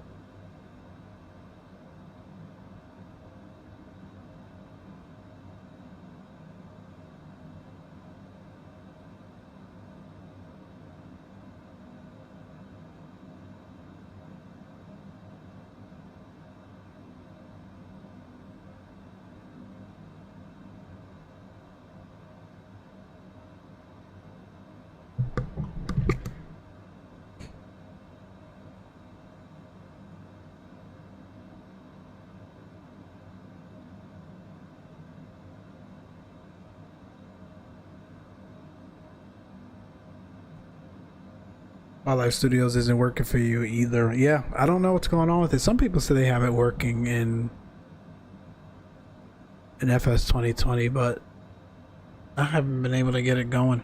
Wildlife Studios isn't working for you either. Yeah, I don't know what's going on with it. Some people say they have it working in FS 2020, but I haven't been able to get it going.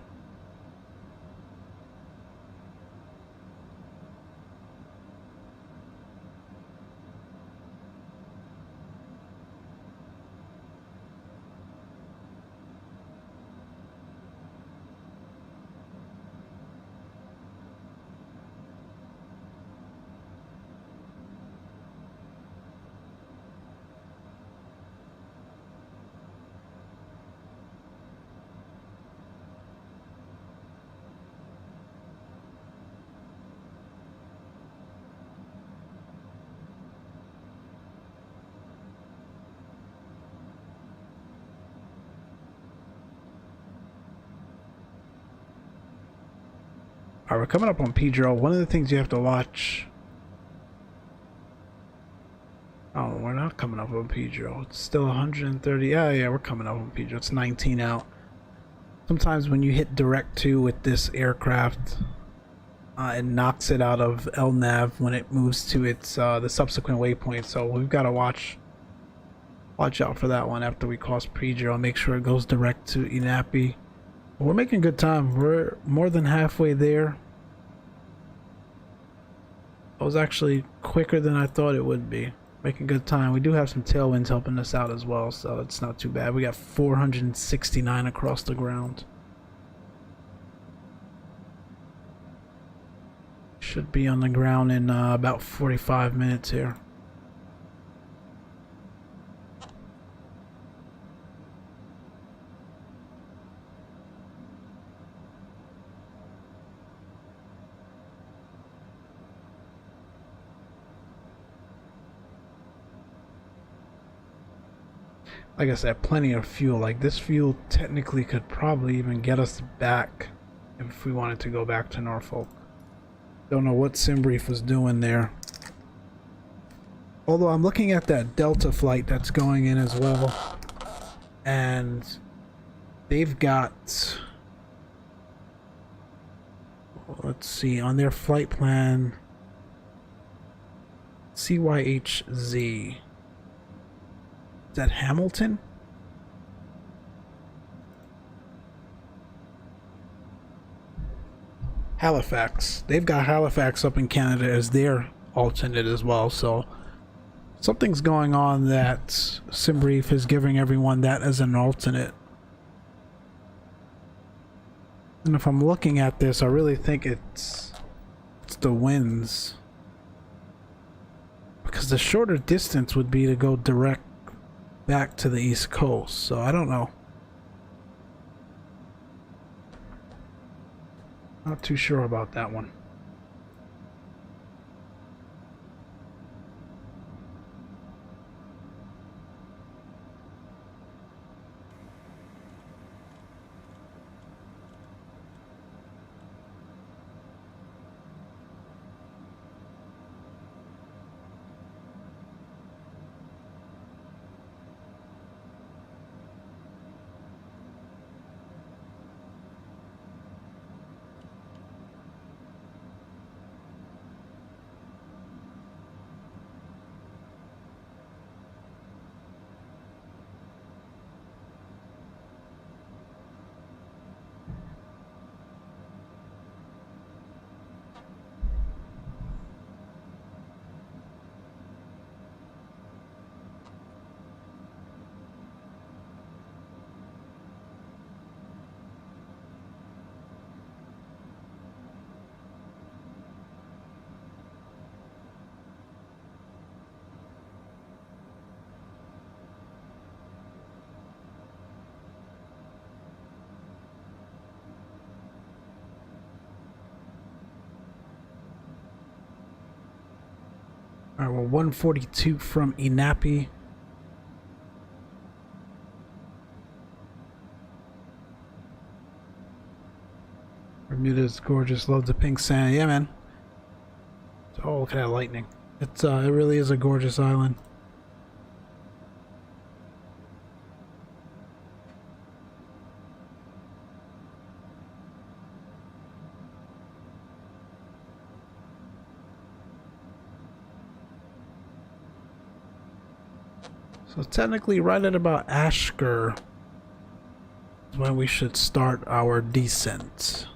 Alright, we're coming up on Pedro. One of the things you have to watch... Oh, we're not coming up on Pedro. It's still 130. Yeah, we're coming up on Pedro. It's 19 out. Sometimes when you hit direct 2 with this aircraft, it knocks it out of LNAV when it moves to its the subsequent waypoint. So we've got to watch out for that one after we cross Pedro. Make sure it goes direct to Inapi. We're making good time. We're more than halfway there. It was actually quicker than I thought it would be. Making good time. We do have some tailwinds helping us out as well, so it's not too bad. We got 469 across the ground. Should be on the ground in about 45 minutes here. Like I said, plenty of fuel. Like this fuel technically could probably even get us back if we wanted to go back to Norfolk. Don't know what SimBrief was doing there. Although I'm looking at that Delta flight that's going in as well. And they've got... Let's see, on their flight plan... CYHZ. Is that Hamilton? Halifax. They've got Halifax up in Canada as their alternate as well, so something's going on that SimBrief is giving everyone that as an alternate. And if I'm looking at this, I really think it's the winds. Because the shorter distance would be to go direct back to the East Coast, so I don't know. Not too sure about that one. All right, well, 142 from Inapi. Bermuda's gorgeous. Love the pink sand. Yeah, man. Oh, look at that lightning. It really is a gorgeous island. So technically right at about Ashker is when we should start our descent.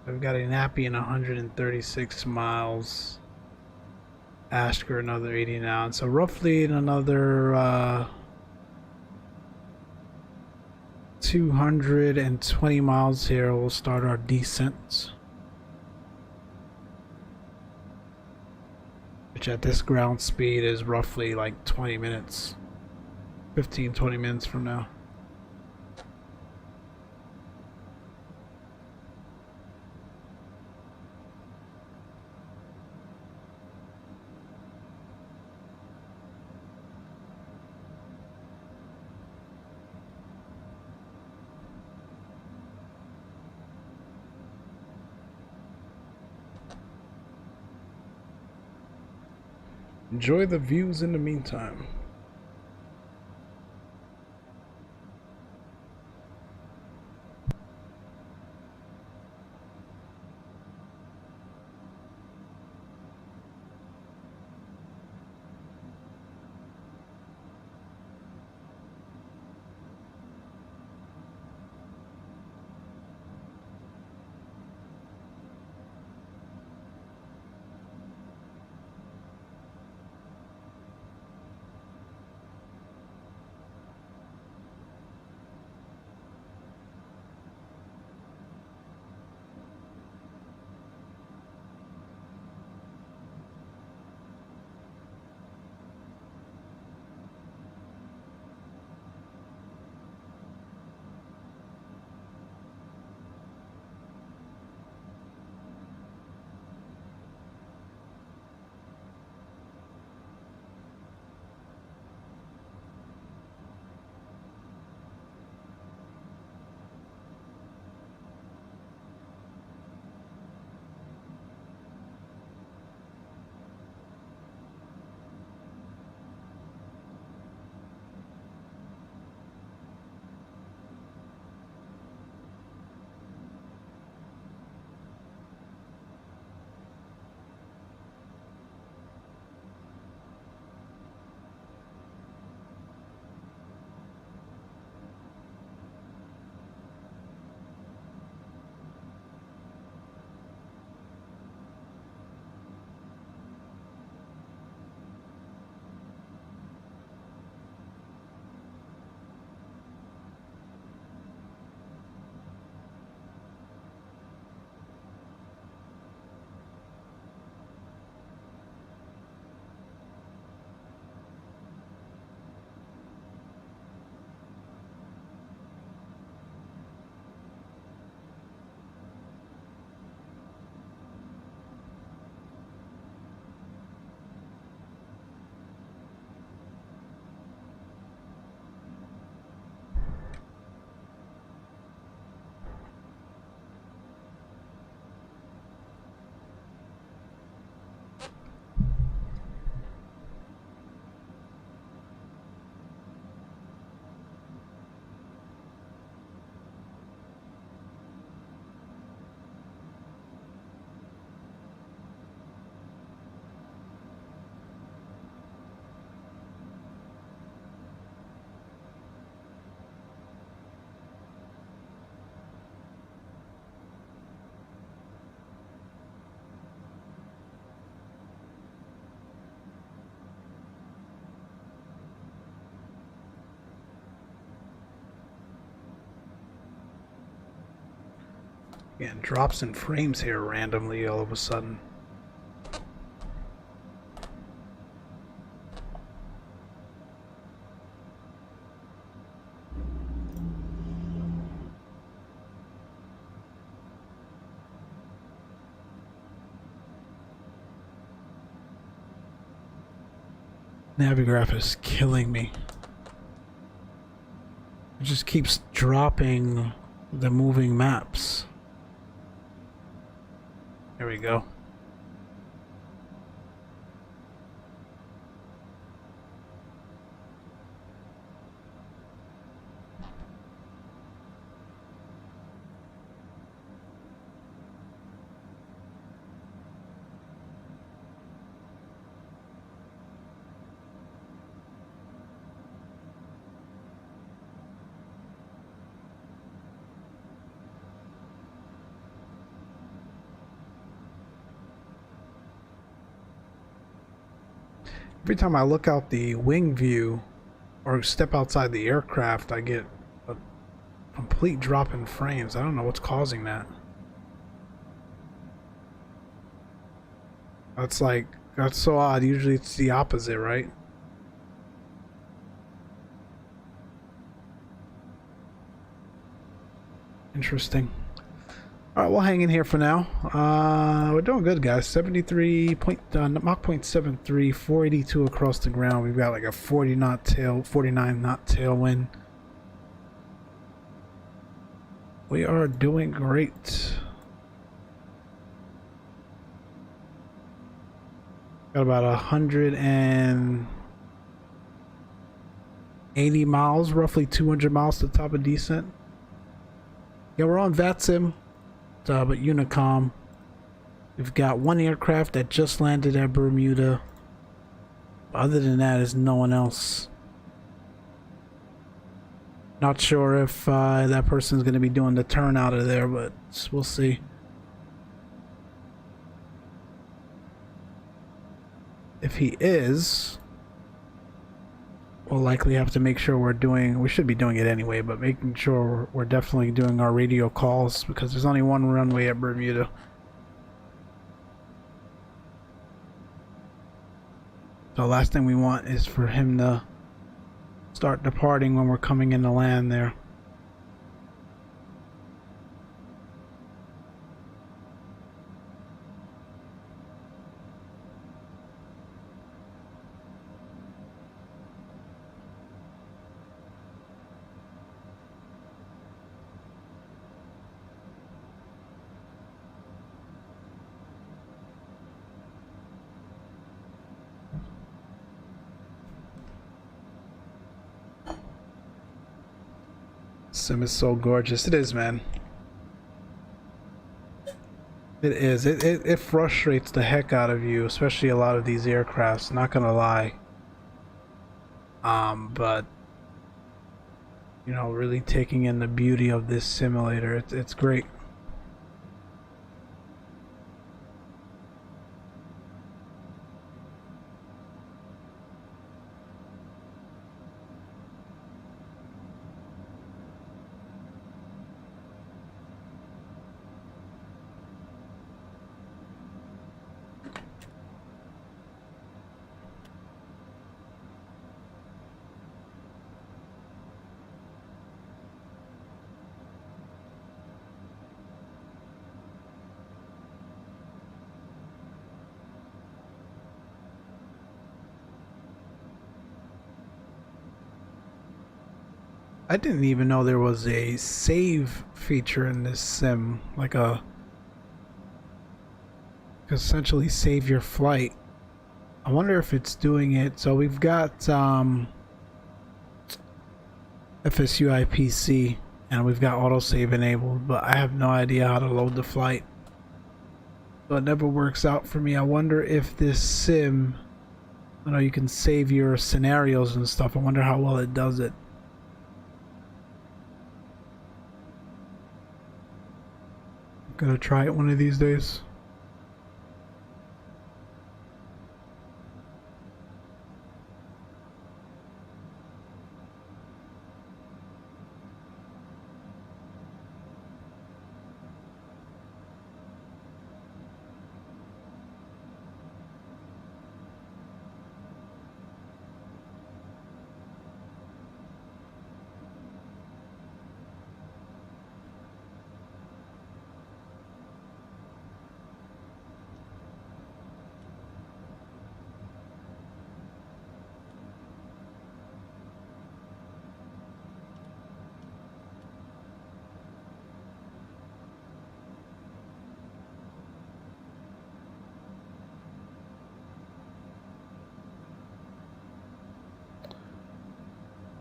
We've got a nappy in 136 miles. Ashker another 89. So roughly in another 220 miles here we'll start our descent. Which at this ground speed is roughly like 20 minutes. 15-20 minutes from now. Enjoy the views in the meantime. Yeah, and drops in frames here randomly all of a sudden. Navigraph is killing me. It just keeps dropping the moving maps. There we go. Every time I look out the wing view or step outside the aircraft, I get a complete drop in frames. I don't know what's causing that. That's so odd. Usually it's the opposite, right? Interesting. All right, we'll hang in here for now. We're doing good, guys. 73 point, Mach 0.73, 482 across the ground. We've got like a 49 knot tailwind. We are doing great. Got about 180 miles, roughly 200 miles to the top of descent. Yeah, we're on VATSIM. But Unicom. We've got one aircraft that just landed at Bermuda. Other than that, there's no one else. Not sure if that person's going to be doing the turn out of there, but we'll see. If he is, we'll likely have to make sure we should be doing it anyway, but making sure we're definitely doing our radio calls because there's only one runway at Bermuda. The last thing we want is for him to start departing when we're coming in to land there. Sim is so gorgeous. It is, man. It is. It frustrates the heck out of you, especially a lot of these aircrafts, not gonna lie. But you know, really taking in the beauty of this simulator, it's great. I didn't even know there was a save feature in this sim, like essentially save your flight. I wonder if it's doing it. So we've got FSUI PC and we've got autosave enabled, but I have no idea how to load the flight. So it never works out for me. I wonder if this sim, I know you can save your scenarios and stuff. I wonder how well it does it. Gonna try it one of these days.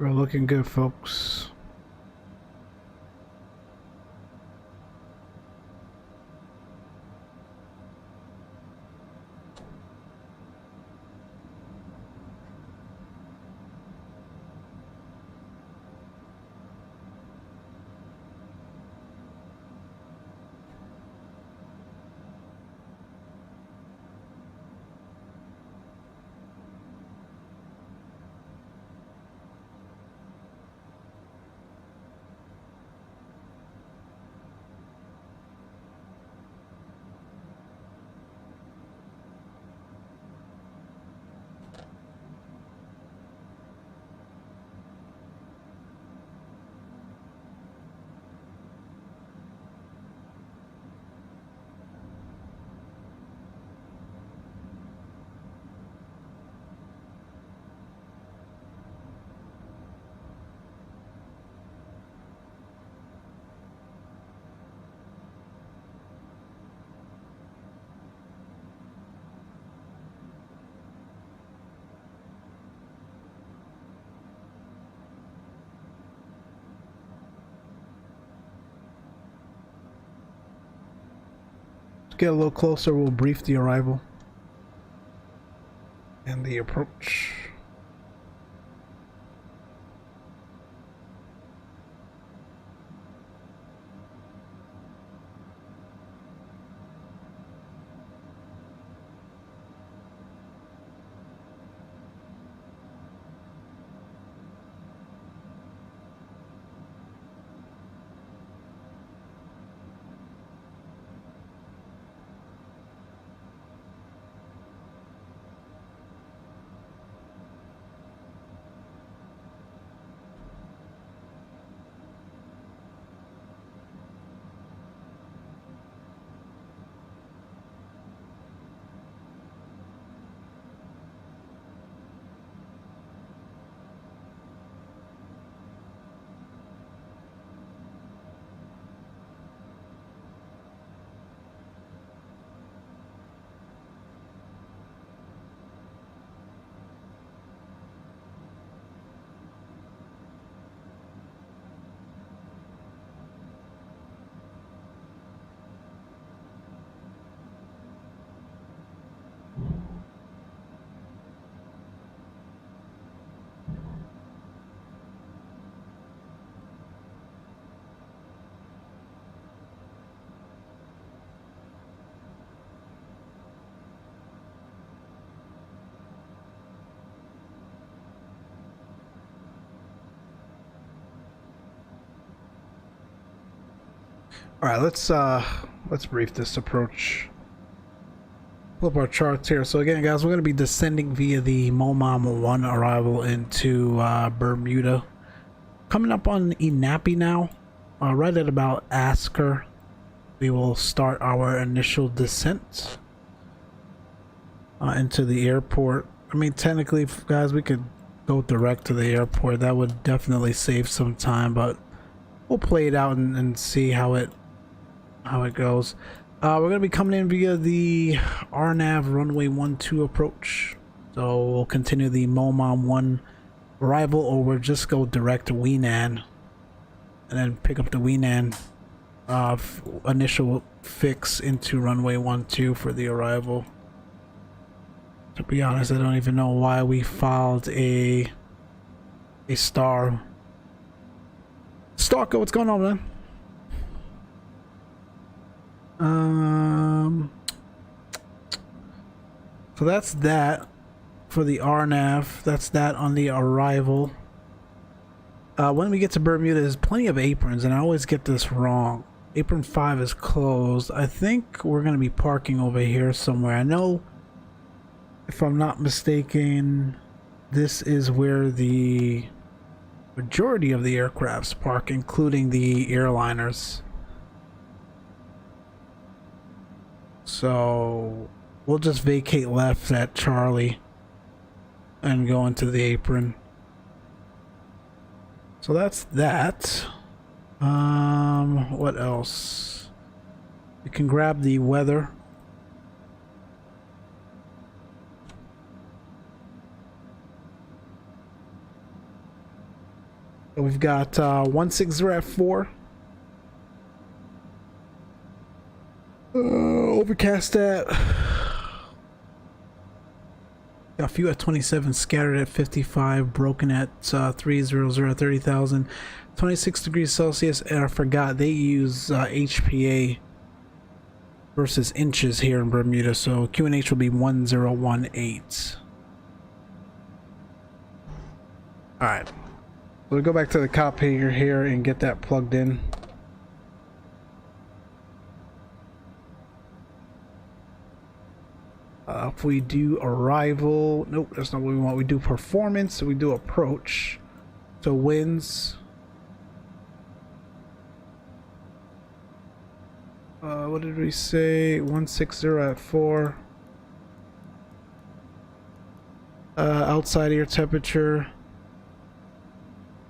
We're looking good, folks. Get a little closer, we'll brief the arrival and the approach. All right, let's brief this approach. Pull up our charts here. So again, guys, we're going to be descending via the MOMAM 1 arrival into Bermuda. Coming up on Inapi now, right at about Asker. We will start our initial descent into the airport. I mean, technically, guys, we could go direct to the airport. That would definitely save some time, but we'll play it out and see how it goes. We're gonna be coming in via the RNAV runway 12 approach, so we'll continue the MOMAM 1 arrival, or we'll just go direct to Weinan and then pick up the Weinan initial fix into runway 12 for the arrival. To be honest, I don't even know why we filed a star. Stalker, what's going on, man? So that's that for the RNAV. That's that on the arrival. When we get to Bermuda, there's plenty of aprons, and I always get this wrong. Apron 5 is closed. I think we're going to be parking over here somewhere. I know, if I'm not mistaken, this is where the majority of the aircrafts park, including the airliners. So we'll just vacate left at Charlie and go into the apron. So that's that. What else? We can grab the weather. So we've got 160 at 4. Overcast at. Got a few at 27, scattered at 55, broken at 300 at 30,000. 26 degrees Celsius, and I forgot they use HPA versus inches here in Bermuda, so QNH will be 1018. Alright, we'll go back to the copier here and get that plugged in. If we do arrival, nope, that's not what we want. We do performance, so we do approach. So winds. What did we say? 160 at 4. Outside air temperature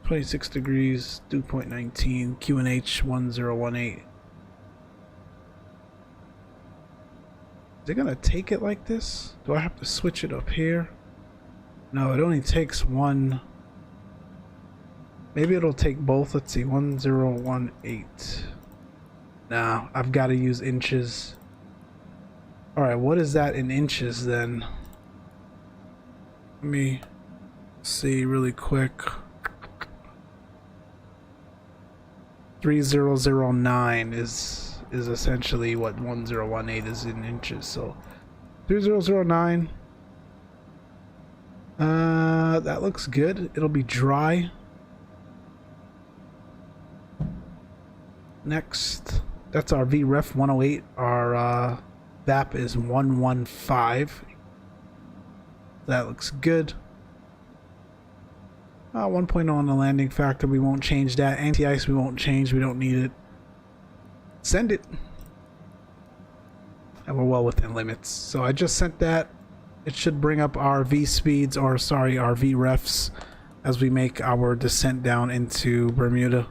26 degrees, dew point 19, QNH 1018. Is it gonna take it like this? Do I have to switch it up here? No, it only takes one. Maybe it'll take both. Let's see, 1018. Nah, I've got to use inches. Alright, what is that in inches then? Let me see really quick. 3009 is essentially what 1018 is in inches. So 3009. That looks good. It'll be dry. Next, that's our VREF 108. Our VAP is 115. That looks good. 1.0 on the landing factor, we won't change that. Anti-ice we won't change, we don't need it. Send it. And we're well within limits. So I just sent that. It should bring up our V speeds, or sorry, our VREFs as we make our descent down into Bermuda.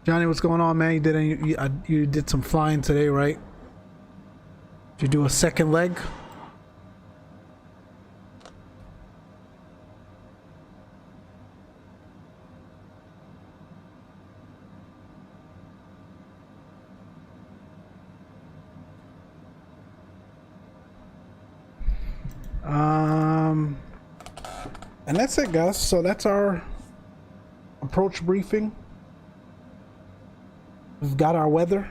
Johnny, what's going on, man? You did some flying today, right? Did you do a second leg? And that's it, guys. So that's our approach briefing. We've got our weather.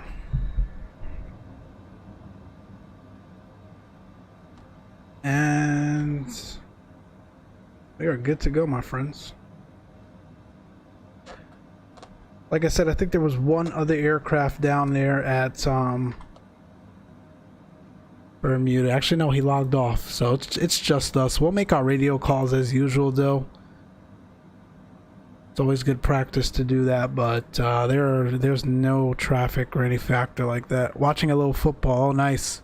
And we are good to go, my friends. Like I said, I think there was one other aircraft down there at Bermuda. Actually, no, he logged off, so it's just us. We'll make our radio calls as usual, though. It's always good practice to do that, but there's no traffic or any factor like that. Watching a little football, nice.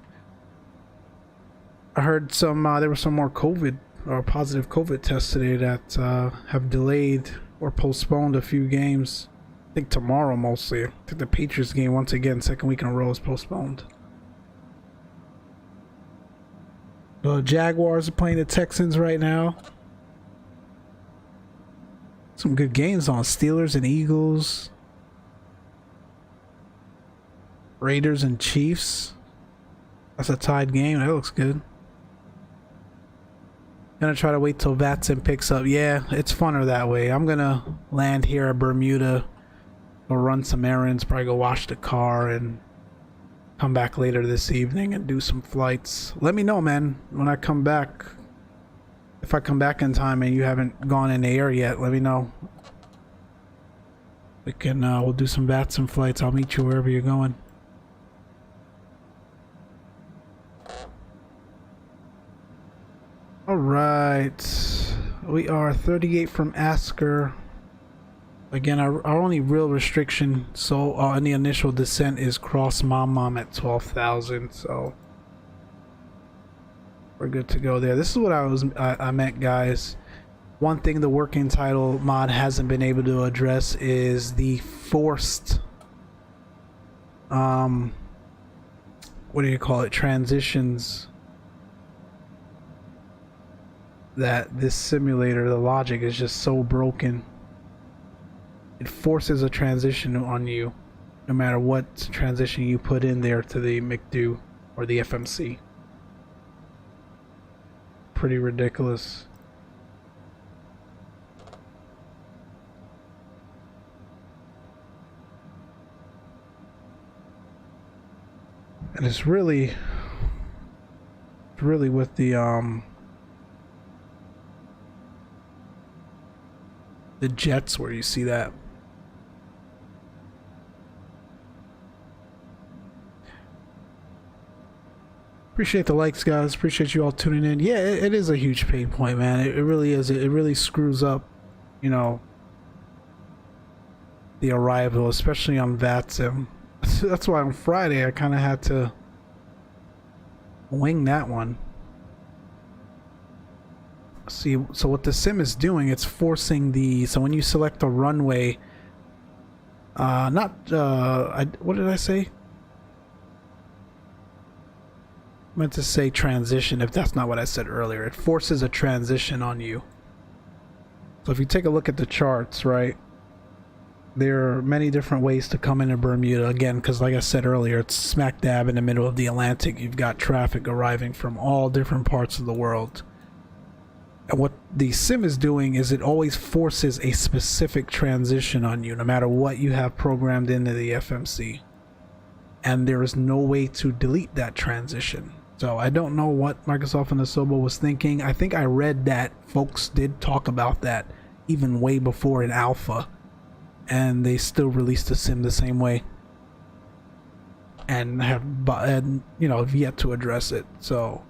I heard some there were some more COVID or positive COVID tests today that have delayed or postponed a few games. I think tomorrow mostly. I think the Patriots game once again, second week in a row, is postponed. The Jaguars are playing the Texans right now. Some good games on. Steelers and Eagles. Raiders and Chiefs. That's a tied game. That looks good. Gonna try to wait till VATSIM picks up. Yeah, it's funner that way. I'm gonna land here at Bermuda. Go run some errands. Probably go wash the car and come back later this evening and do some flights. Let me know, man, when I come back. If I come back in time and you haven't gone in the air yet, let me know. We can we'll do some VATSIM flights. I'll meet you wherever you're going. All right, we are 38 from Asker. Again, our only real restriction, so in the initial descent, is cross Mom at 12,000. So we're good to go there. This is what I meant, guys. One thing the working title mod hasn't been able to address is the forced what do you call it, transitions. that this simulator, the logic is just so broken. It forces a transition on you, no matter what transition you put in there to the McDo or the FMC. Pretty ridiculous. And it's really with the jets where you see that. Appreciate the likes, guys. Appreciate you all tuning in. Yeah, it is a huge pain point, man. It really is. It really screws up, you know, the arrival, especially on VATSIM. That's why on Friday I kind of had to wing that one. See, so what the sim is doing, it's forcing the, so when you select a runway, what did I say? I meant to say transition, if that's not what I said earlier. It forces a transition on you. So if you take a look at the charts, right, there are many different ways to come into Bermuda, again, because like I said earlier, it's smack dab in the middle of the Atlantic. You've got traffic arriving from all different parts of the world. And what the sim is doing is it always forces a specific transition on you, no matter what you have programmed into the FMC. And there is no way to delete that transition. So I don't know what Microsoft and Zibo was thinking. I think I read that folks did talk about that even way before in alpha, and they still released the sim the same way, and have yet to address it. So,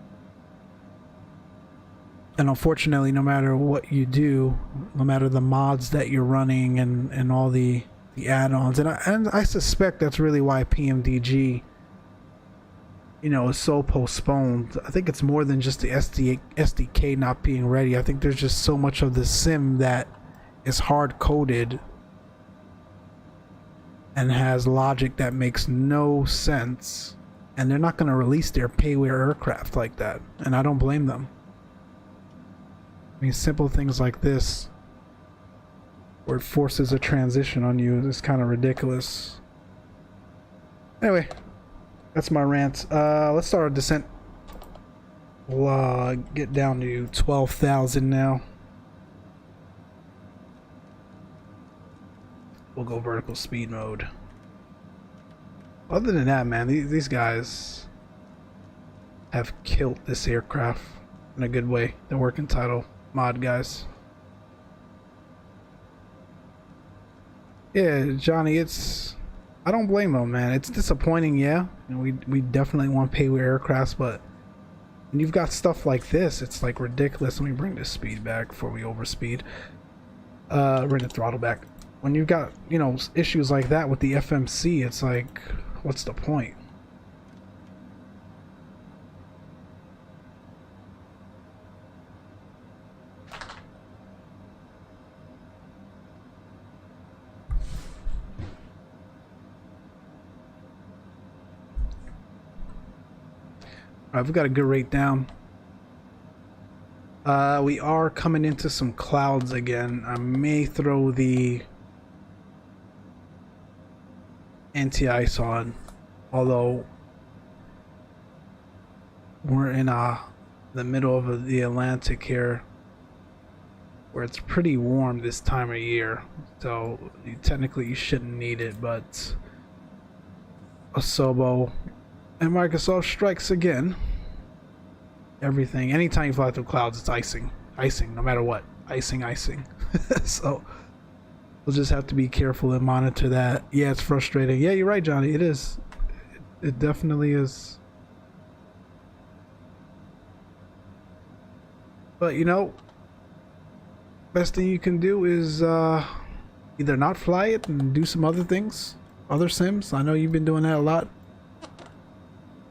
and unfortunately, no matter what you do, no matter the mods that you're running and all the add-ons, and I suspect that's really why PMDG, you know, is so postponed. I think it's more than just the SDK not being ready. I think there's just so much of the sim that is hard-coded and has logic that makes no sense, and they're not going to release their payware aircraft like that, and I don't blame them. I mean, simple things like this, where it forces a transition on you, is kind of ridiculous. Anyway, that's my rant. Let's start our descent. We'll get down to 12,000 now. We'll go vertical speed mode. Other than that, man, these guys have killed this aircraft in a good way. The working title mod guys. Yeah, Johnny, I don't blame them, man. It's disappointing, yeah. You know, we definitely want payware aircrafts, but when you've got stuff like this, it's like ridiculous. Let me bring this speed back before we overspeed. Bring the throttle back. When you've got, you know, issues like that with the FMC, it's like, what's the point? Alright, we've got a good rate down. We are coming into some clouds again. I may throw the anti-ice on, although we're in the middle of the Atlantic here, where it's pretty warm this time of year, so technically you shouldn't need it, but Zibo and Microsoft strikes again. Everything, anytime you fly through clouds, it's icing, no matter what, icing. So we'll just have to be careful and monitor that. Yeah, it's frustrating. Yeah, you're right, Johnny. It is. It definitely is. But you know, best thing you can do is either not fly it and do some other things, other sims. I know you've been doing that a lot.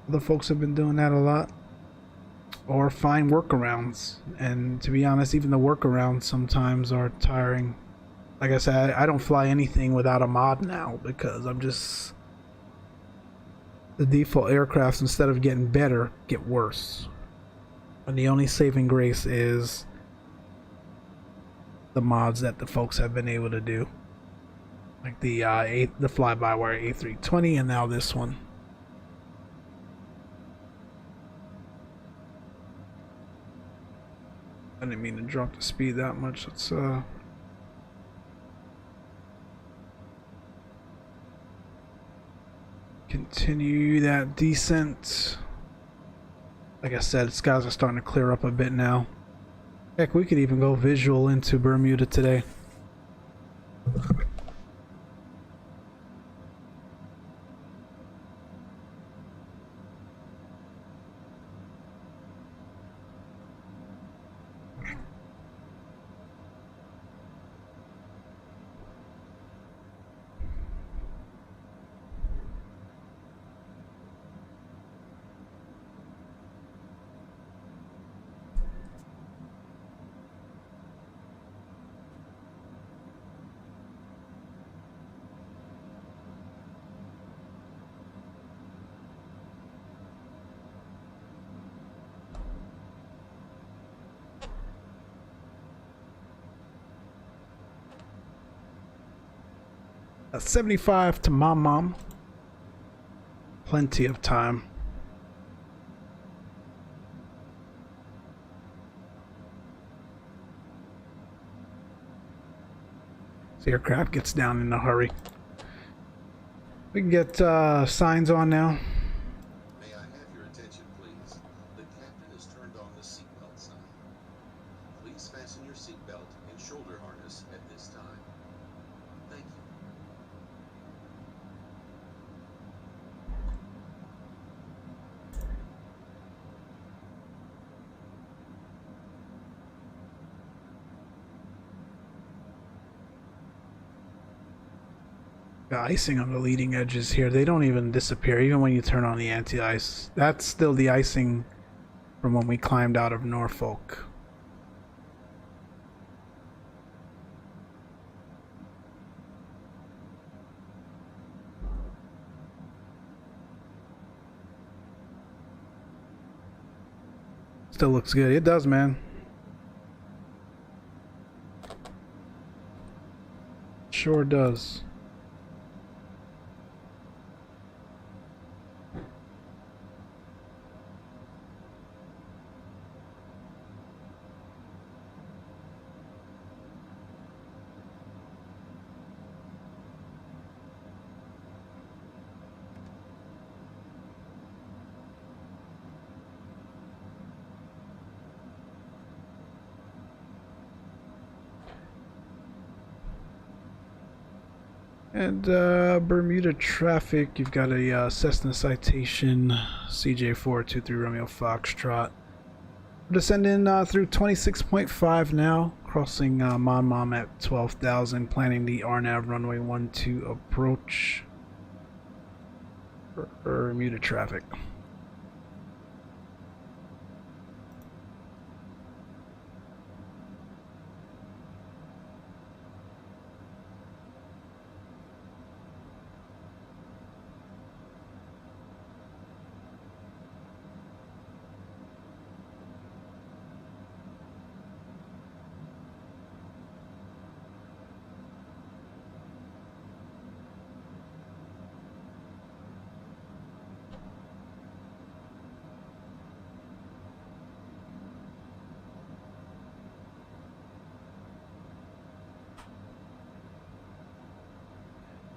Other folks have been doing that a lot. Or find workarounds. And to be honest, even the workarounds sometimes are tiring. Like I said, I don't fly anything without a mod now, because I'm just, the default aircrafts, instead of getting better, get worse. And the only saving grace is the mods that the folks have been able to do, like the fly-by-wire A320, and now this one. I didn't mean to drop the speed that much. Let's continue that descent. Like I said, skies are starting to clear up a bit now. Heck, we could even go visual into Bermuda today. A 75 to mom. Plenty of time. The aircraft gets down in a hurry. We can get signs on now. May I have your attention, please? The captain has turned on the seatbelt sign. Please fasten your seatbelt and shoulder harness at this time. Thank you. The icing on the leading edges here, they don't even disappear even when you turn on the anti-ice. That's still the icing from when we climbed out of Norfolk. Still looks good. It does, man. Sure does. And Bermuda traffic, you've got a Cessna Citation, CJ4 23 Romeo Foxtrot. We're descending through 26.5 now, crossing Mom at 12,000, planning the RNAV runway 12 approach. Bermuda traffic.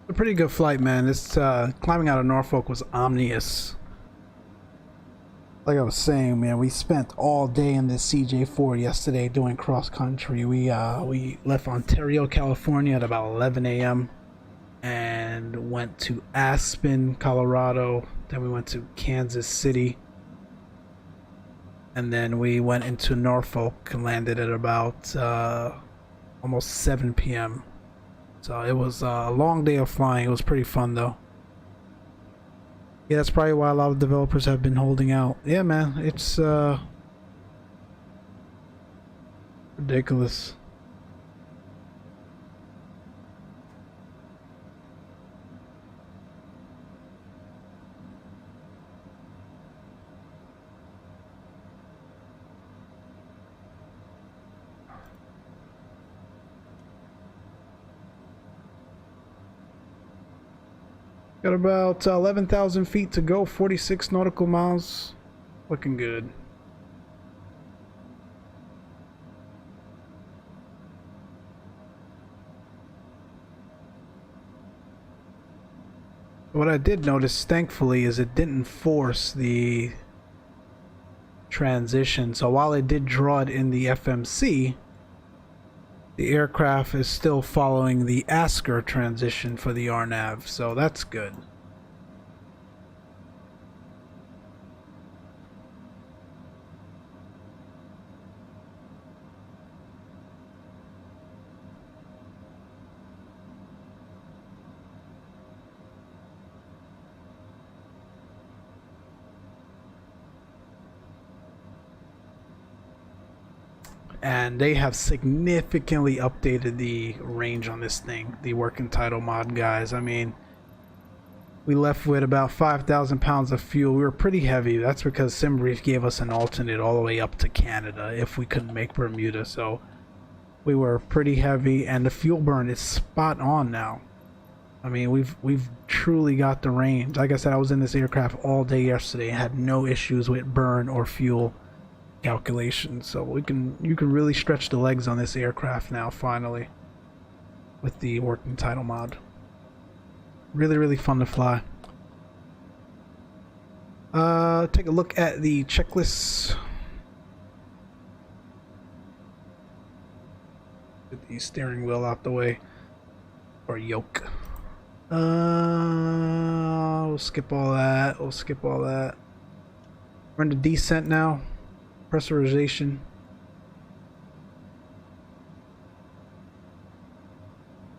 A pretty good flight, man. This climbing out of Norfolk was ominous. Like I was saying, man, we spent all day in this CJ4 yesterday doing cross country. We left Ontario, California at about 11 a.m. and went to Aspen, Colorado. Then we went to Kansas City. And then we went into Norfolk and landed at about almost 7 p.m. So it was a long day of flying. It was pretty fun though. Yeah, that's probably why a lot of developers have been holding out. Yeah, man, it's ridiculous. Got about 11,000 feet to go, 46 nautical miles. Looking good. What I did notice, thankfully, is it didn't force the transition. So while it did draw it in the FMC, the aircraft is still following the ASCR transition for the RNAV, so that's good. And they have significantly updated the range on this thing, the working title mod guys. I mean, we left with about 5,000 pounds of fuel. We were pretty heavy. That's because SimBrief gave us an alternate all the way up to Canada if we couldn't make Bermuda. So we were pretty heavy, and the fuel burn is spot on now. I mean, we've truly got the range. Like I said, I was in this aircraft all day yesterday and had no issues with burn or fuel calculation, so you can really stretch the legs on this aircraft now finally with the working title mod. Really fun to fly. Take a look at the checklist. Get the steering wheel out the way, or yoke. We'll skip all that. We're into descent now. Pressurization.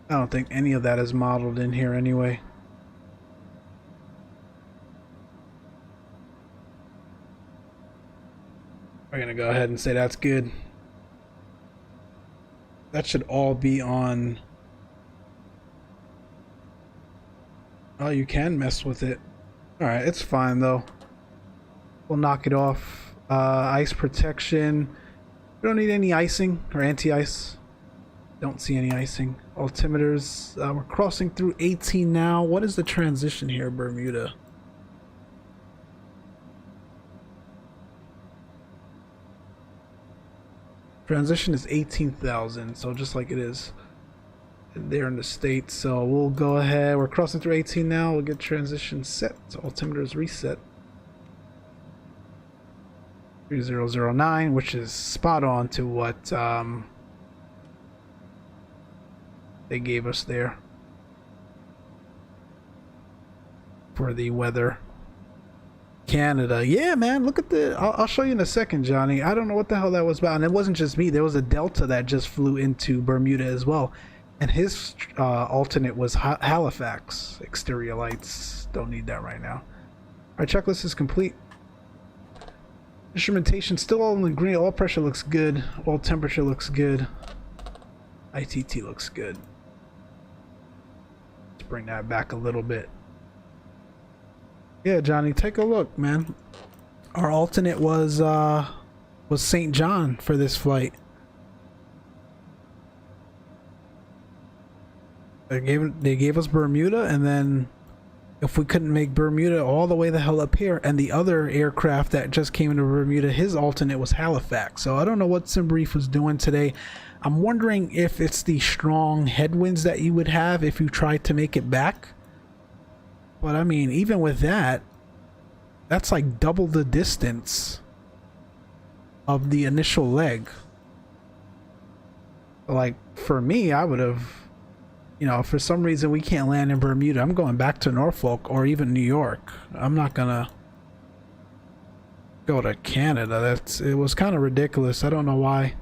I don't think any of that is modeled in here anyway. We're gonna go ahead and say that's good. That should all be on. Oh, you can mess with it. Alright, it's fine though. We'll knock it off. Ice protection. We don't need any icing or anti-ice. Don't see any icing. Altimeters. We're crossing through 18 now. What is the transition here, Bermuda? Transition is 18,000, so just like it is there in the States. So we'll go ahead. We're crossing through 18 now. We'll get transition set. So altimeters reset. 3009, which is spot on to what they gave us there for the weather. Canada, yeah, man, look at the. I'll show you in a second, Johnny. I don't know what the hell that was about, and it wasn't just me. There was a Delta that just flew into Bermuda as well, and his alternate was Halifax. Exterior lights, don't need that right now. Our checklist is complete. Instrumentation still all in the green. All pressure looks good. All temperature looks good. ITT looks good. Let's bring that back a little bit. Yeah, Johnny, take a look, man. Our alternate was St. John for this flight. They gave us Bermuda, and then if we couldn't make Bermuda, all the way the hell up here. And the other aircraft that just came into Bermuda, his alternate was Halifax. So I don't know what SimBrief was doing today. I'm wondering if it's the strong headwinds that you would have if you tried to make it back. But I mean, even with that, that's like double the distance of the initial leg. Like, for me, I would have, you know, for some reason we can't land in Bermuda, I'm going back to Norfolk or even New York. I'm not gonna go to Canada. It was kind of ridiculous. I don't know why.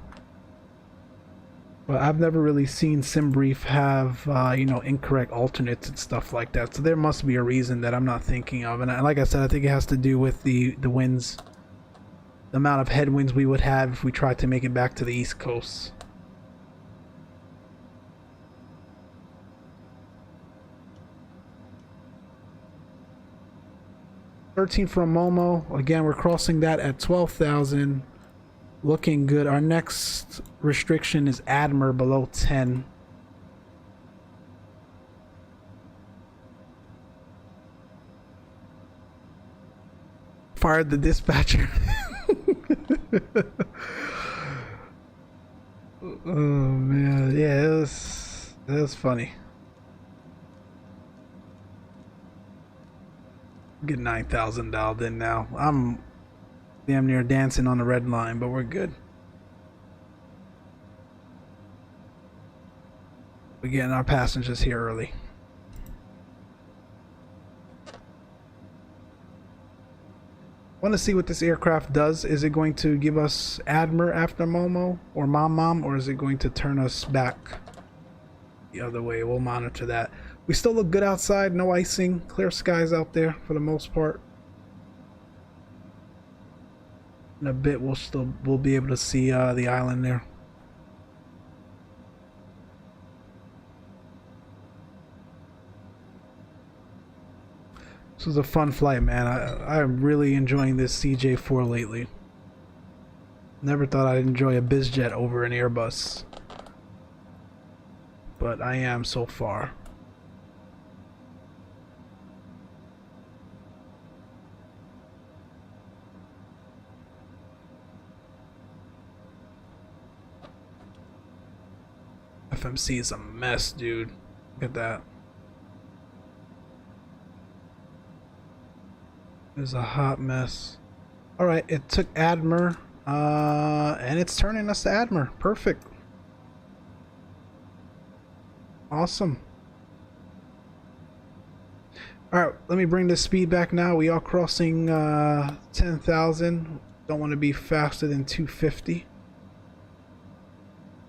But I've never really seen SimBrief have, you know, incorrect alternates and stuff like that. So there must be a reason that I'm not thinking of. And like I said, I think it has to do with the winds, the amount of headwinds we would have if we tried to make it back to the East Coast. $13 from Momo. Again, we're crossing that at 12,000. Looking good. Our next restriction is Admer below 10. fired the dispatcher. Oh man, yeah, it was funny. Get 9,000 dialed in now. I'm damn near dancing on the red line, but we're good. We're getting our passengers here early. Want to see what this aircraft does. Is it going to give us Admer after Momo or Mom, or is it going to turn us back the other way? We'll monitor that. We still look good outside, no icing, clear skies out there for the most part. In a bit we'll be able to see the island there. This was a fun flight, man. I'm really enjoying this CJ4 lately. Never thought I'd enjoy a bizjet over an Airbus, but I am so far. FMC is a mess, dude. Look at that. It's a hot mess. Alright, it took Admer, and it's turning us to Admer. Perfect. Awesome. Alright, let me bring the speed back now. We are crossing 10,000. Don't want to be faster than 250.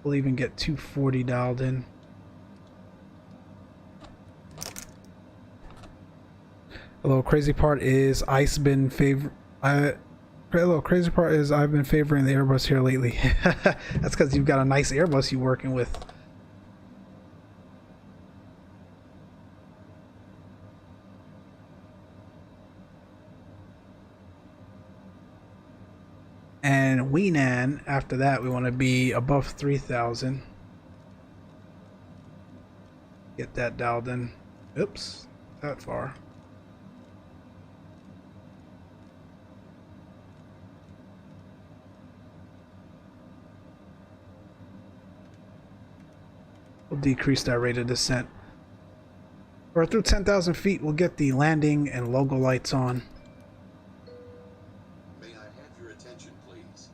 We'll even get 240 dialed in. A little crazy part is I've been favoring the Airbus here lately. That's because you've got a nice Airbus you're working with. And Weenan, after that, we want to be above 3,000. Get that dialed in. Oops, that far. We'll decrease that rate of descent. Or through 10,000 feet, we'll get the landing and logo lights on. May I have your attention, please?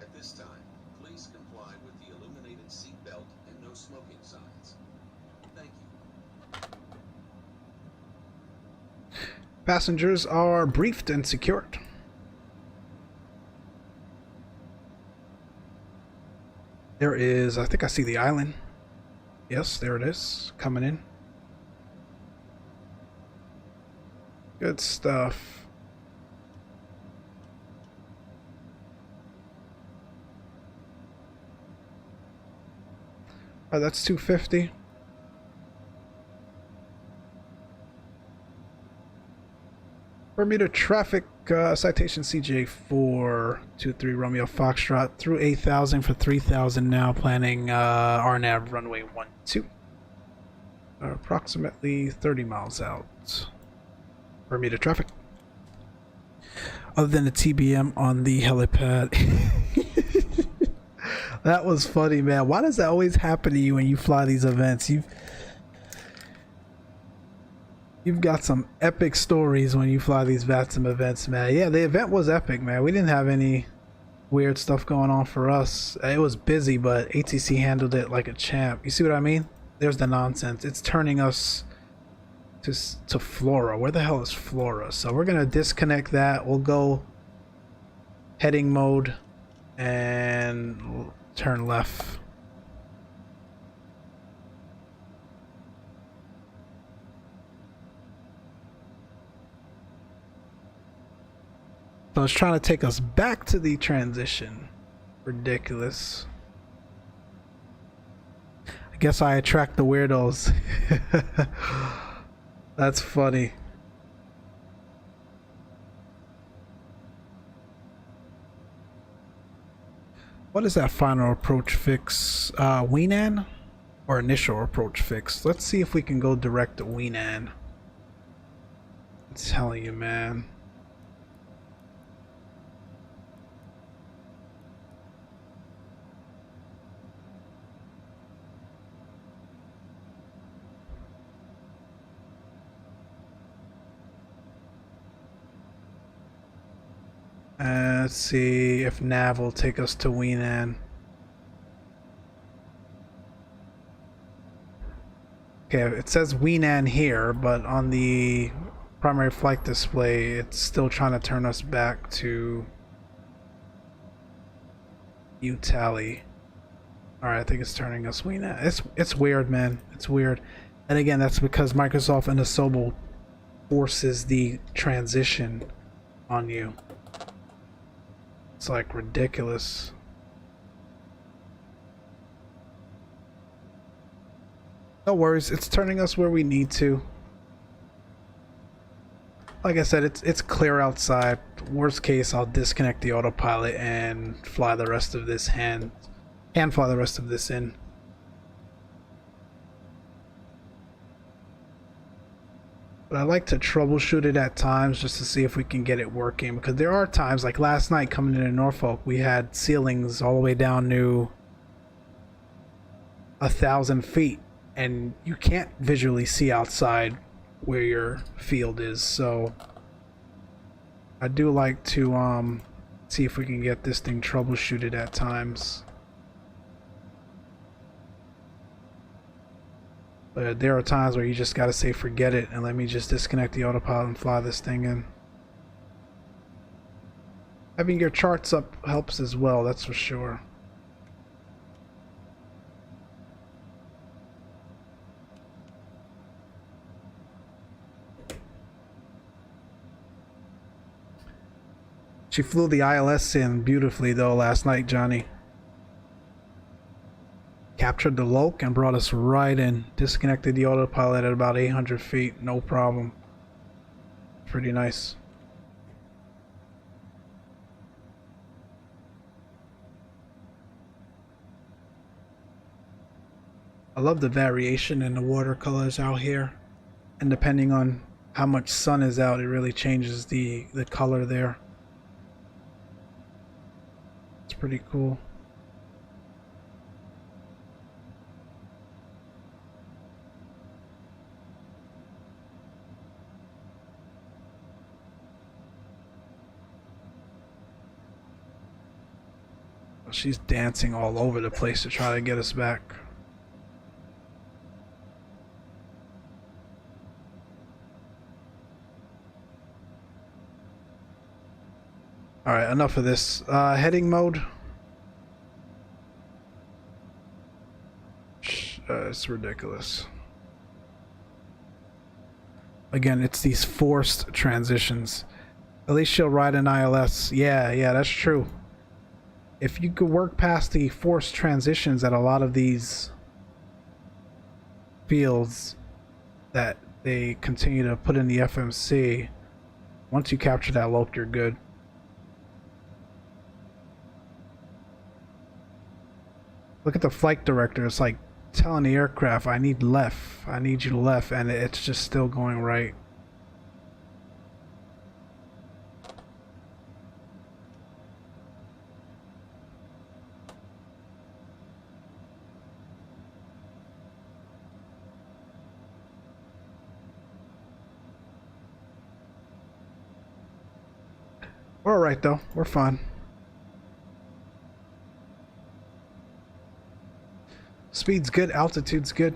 At this time, please comply with the illuminated seatbelt and no smoking signs. Thank you. Passengers are briefed and secured. There is, I think I see the island. Yes, there it is, coming in. Good stuff. Oh, that's 250. Bermuda traffic, citation CJ4 23 Romeo Foxtrot through 8,000 for 3,000 now, planning RNAV runway 12. Approximately 30 miles out. Bermuda traffic. Other than the TBM on the helipad. That was funny, man. Why does that always happen to you when you fly these events? You've got some epic stories when you fly these VATSIM events, man. Yeah, the event was epic, man. We didn't have any weird stuff going on for us. It was busy, but ATC handled it like a champ. You see what I mean? There's the nonsense. It's turning us to Flora. Where the hell is Flora? So we're gonna disconnect that. We'll go heading mode and we'll turn left. So it's trying to take us back to the transition. Ridiculous. I guess I attract the weirdos. That's funny. What is that final approach fix? Weenan or initial approach fix? Let's see if we can go direct to Weenan. I'm telling you, man. Let's see if nav will take us to Weenan. Okay, it says Weenan here, but on the primary flight display, it's still trying to turn us back to Utali. Alright, I think it's turning us Weenan. It's weird, man. It's weird. And again, that's because Microsoft and Asobo forces the transition on you. It's like ridiculous. No worries, it's turning us where we need to. Like I said, it's clear outside. Worst case, I'll disconnect the autopilot and fly the rest of this in. But I like to troubleshoot it at times just to see if we can get it working, because there are times, like last night coming into Norfolk, we had ceilings all the way down to 1,000 feet, and you can't visually see outside where your field is. So I do like to see if we can get this thing troubleshooted at times. But there are times where you just gotta say forget it and let me just disconnect the autopilot and fly this thing in. Having your charts up helps as well, that's for sure. She flew the ILS in beautifully though last night, Johnny. Captured the Loke and brought us right in. Disconnected the autopilot at about 800 feet, no problem. Pretty nice. I love the variation in the watercolors out here. And depending on how much sun is out, it really changes the color there. It's pretty cool. She's dancing all over the place to try to get us back. Alright, enough of this. Heading mode. It's ridiculous. Again, it's these forced transitions. At least she'll ride an ILS. Yeah, that's true. If you could work past the forced transitions at a lot of these fields that they continue to put in the FMC, once you capture that Loke, you're good. Look at the flight director. It's like telling the aircraft, I need left. I need you to left, and it's just still going right. We're alright though, we're fine. Speed's good, altitude's good.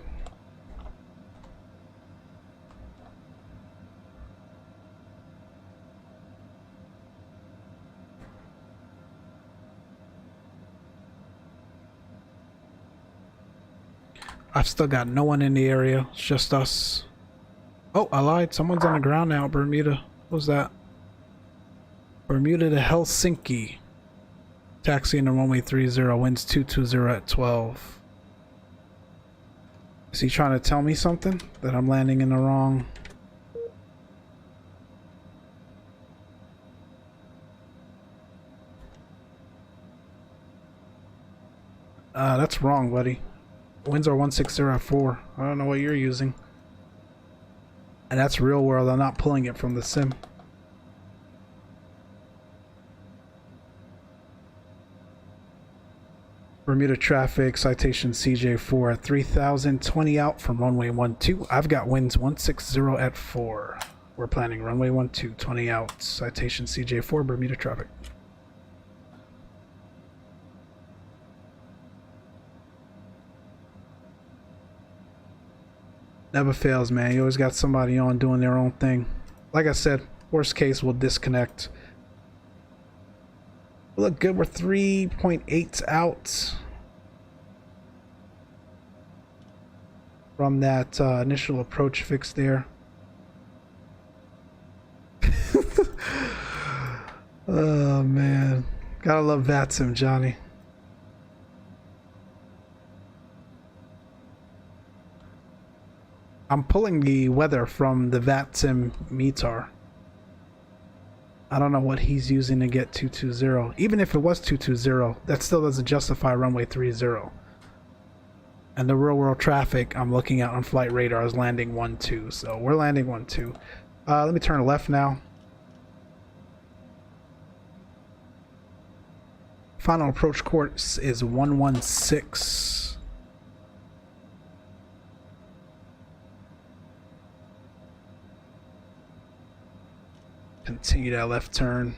I've still got no one in the area, it's just us. Oh, I lied, someone's on the ground now at Bermuda. What was that? Bermuda to Helsinki. Taxiing to runway 30, winds 220 at 12. Is he trying to tell me something? That I'm landing in the wrong... that's wrong, buddy. Winds are 160 at 4. I don't know what you're using. And that's real world, I'm not pulling it from the sim. Bermuda traffic, citation CJ4 at 3020 out from runway 12. I've got winds 160 at 4. We're planning runway 12, 20 out, citation CJ4, Bermuda traffic. Never fails, man. You always got somebody on doing their own thing. Like I said, worst case, we'll disconnect. We look good. We're 3.8 out from that initial approach fix there. Oh, man. Gotta love VATSIM, Johnny. I'm pulling the weather from the VATSIM METAR. I don't know what he's using to get 220. Even if it was 220, that still doesn't justify runway 30. And the real world traffic I'm looking at on flight radar is landing 12. So we're landing 12. Let me turn left now. Final approach course is 116. Continue that left turn.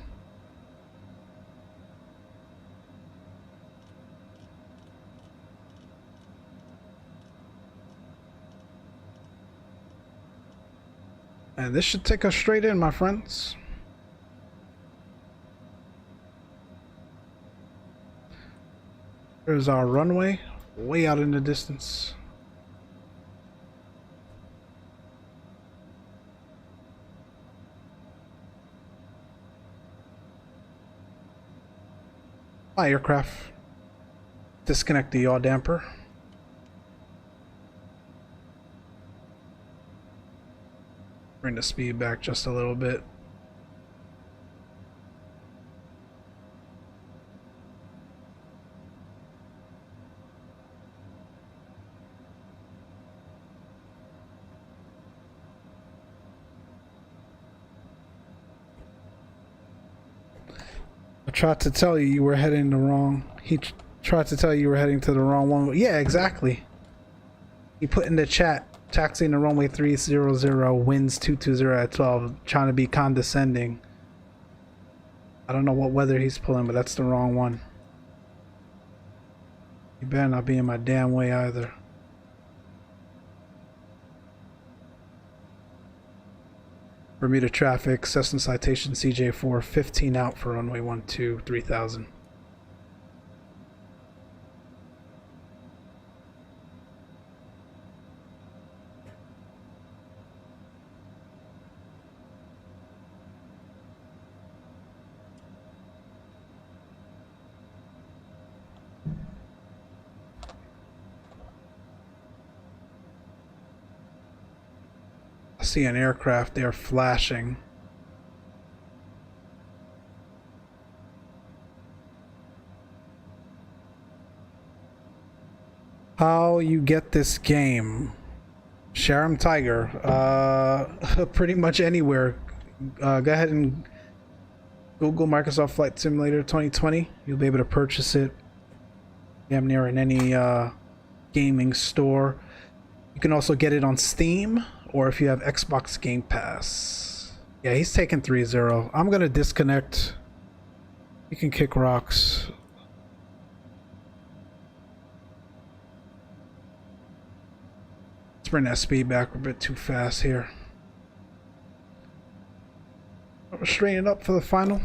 And this should take us straight in, my friends. There's our runway, way out in the distance. My aircraft. Disconnect the yaw damper. Bring the speed back just a little bit. I tried to tell you you were heading the wrong. He tried to tell you were heading to the wrong one. Yeah, exactly. He put in the chat, taxiing the runway 300, winds 220 at 12, trying to be condescending. I don't know what weather he's pulling, but that's the wrong one. You better not be in my damn way either. Bermuda traffic, Cessna Citation CJ4, 15 out for runway 12, 3000. I see an aircraft there flashing. How you get this game? Sharam Tiger. Pretty much anywhere. Go ahead and Google Microsoft Flight Simulator 2020. You'll be able to purchase it damn near in any gaming store. You can also get it on Steam, or if you have Xbox Game Pass. Yeah, he's taking 3-0. I'm gonna disconnect. You can kick rocks. Let's bring that speed back. We're a bit too fast here. We're straightening up for the final.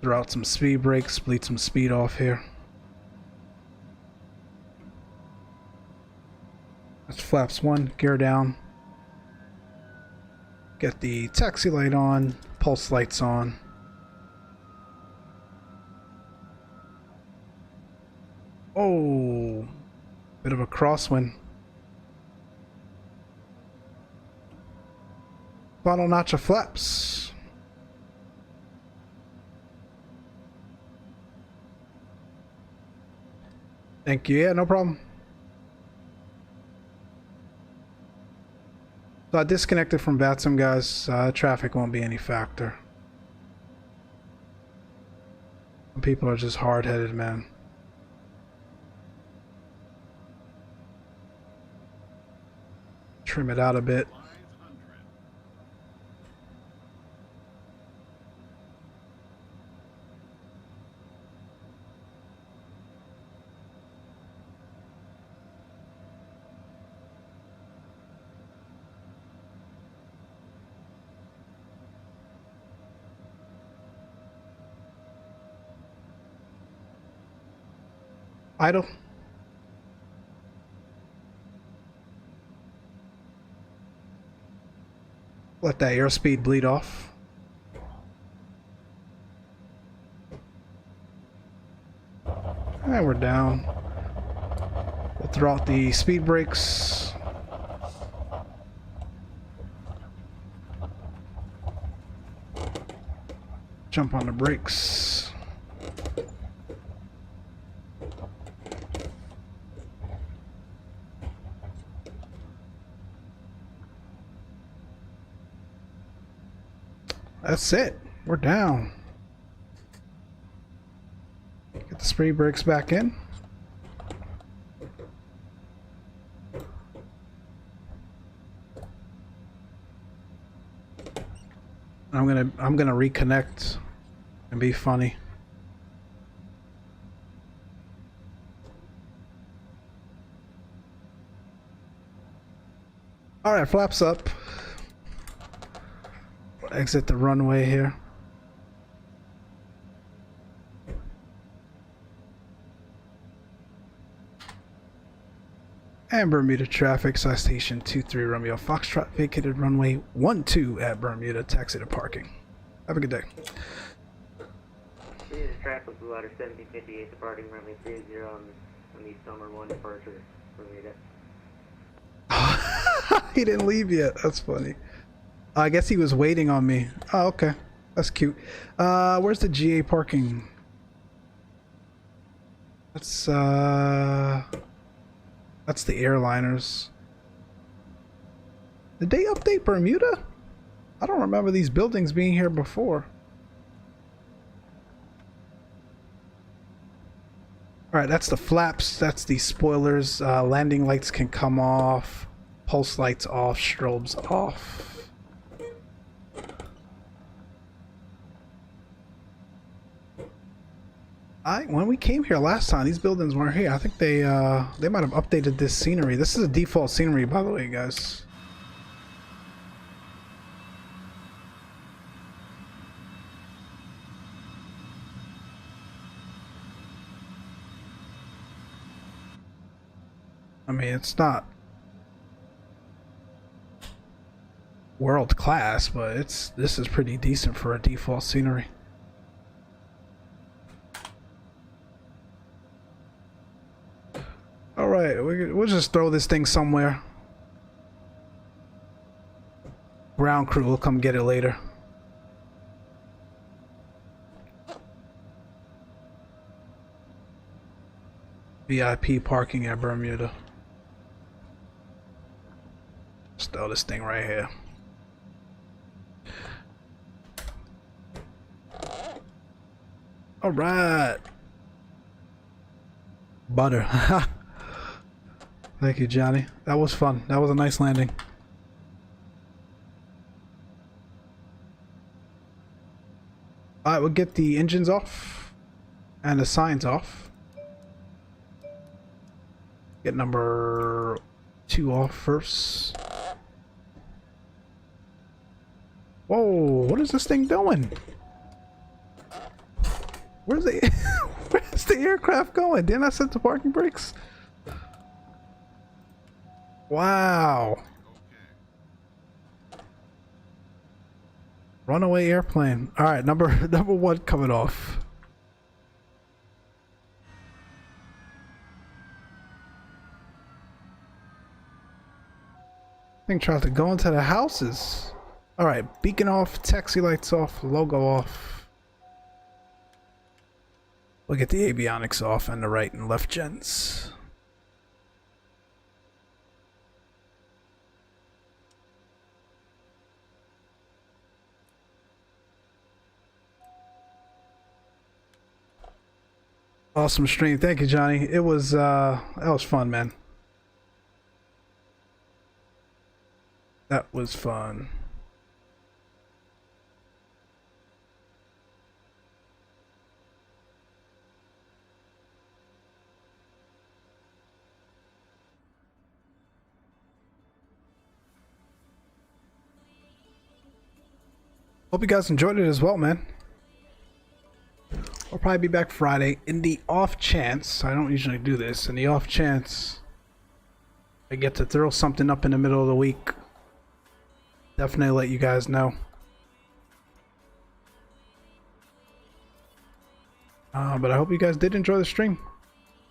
Throw out some speed brakes, bleed some speed off here. That's flaps 1, gear down. Get the taxi light on, pulse lights on. Oh, bit of a crosswind. Final notch of flaps. Thank you. Yeah, no problem. So I disconnected from VATSIM, guys. Traffic won't be any factor. Some people are just hard-headed, man. Trim it out a bit. Idle. Let that airspeed bleed off. And we're down. We'll throw out the speed brakes. Jump on the brakes. That's it. We're down. Get the speed brakes back in. I'm gonna reconnect and be funny. All right, flaps up. Exit the runway here. And Bermuda traffic, Citation 23 Romeo Foxtrot, vacated runway 12 at Bermuda, taxi to parking. Have a good day. This is traffic blue ladder 1758 departing runway 30 on the summer 1 departure Bermuda. He didn't leave yet. That's funny. I guess he was waiting on me. Oh, okay. That's cute. Where's the GA parking? That's the airliners. Did they update Bermuda? I don't remember these buildings being here before. Alright, that's the flaps. That's the spoilers. Landing lights can come off. Pulse lights off. Strobes off. When we came here last time, these buildings weren't here. I think they might have updated this scenery. This is a default scenery, by the way, guys. I mean, it's not world class, but this is pretty decent for a default scenery. Alright, we'll just throw this thing somewhere. Ground crew will come get it later. VIP parking at Bermuda. Just throw this thing right here. Alright. Butter. Thank you, Johnny. That was fun. That was a nice landing. Alright, we'll get the engines off and the signs off. Get number 2 off first. Whoa, what is this thing doing? Where's the aircraft going? Didn't I set the parking brakes? Wow. Runaway airplane. All right, number 1 coming off. Thing tries to go into the houses. All right, beacon off, taxi lights off, logo off. We'll get the avionics off and the right and left gens. Awesome stream. Thank you, Johnny. It was that was fun, man. That was fun. Hope you guys enjoyed it as well, man. I'll probably be back Friday. In the off chance, I don't usually do this, in the off chance I get to throw something up in the middle of the week, definitely let you guys know. But I hope you guys did enjoy the stream.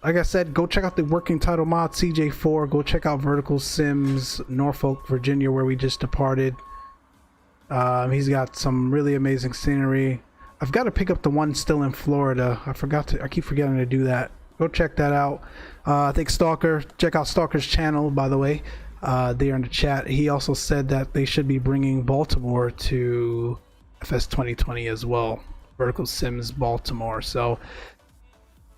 Like I said, go check out the working title mod CJ4. Go check out Vertical Sims Norfolk, Virginia, where we just departed. He's got some really amazing scenery. I've got to pick up the one still in Florida. I keep forgetting to do that. Go check that out. I think Stalker, check out Stalker's channel, by the way, there in the chat. He also said that they should be bringing Baltimore to FS 2020 as well. Vertical Sims Baltimore. So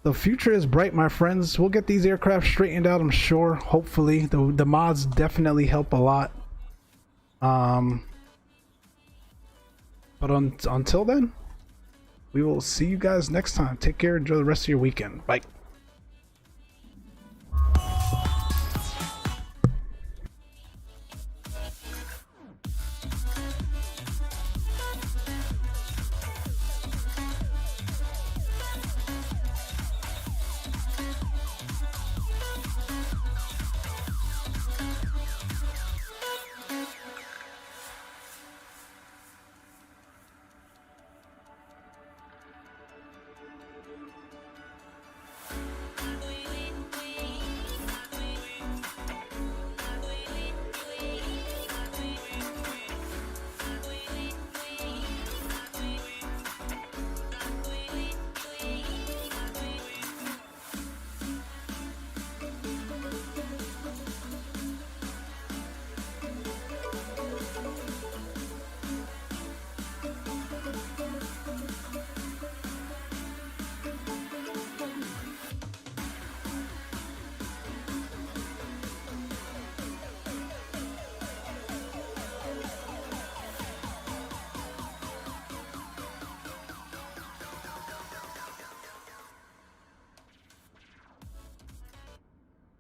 the future is bright, my friends. We'll get these aircraft straightened out, I'm sure. Hopefully. The mods definitely help a lot. But until then, we will see you guys next time. Take care. Enjoy the rest of your weekend. Bye.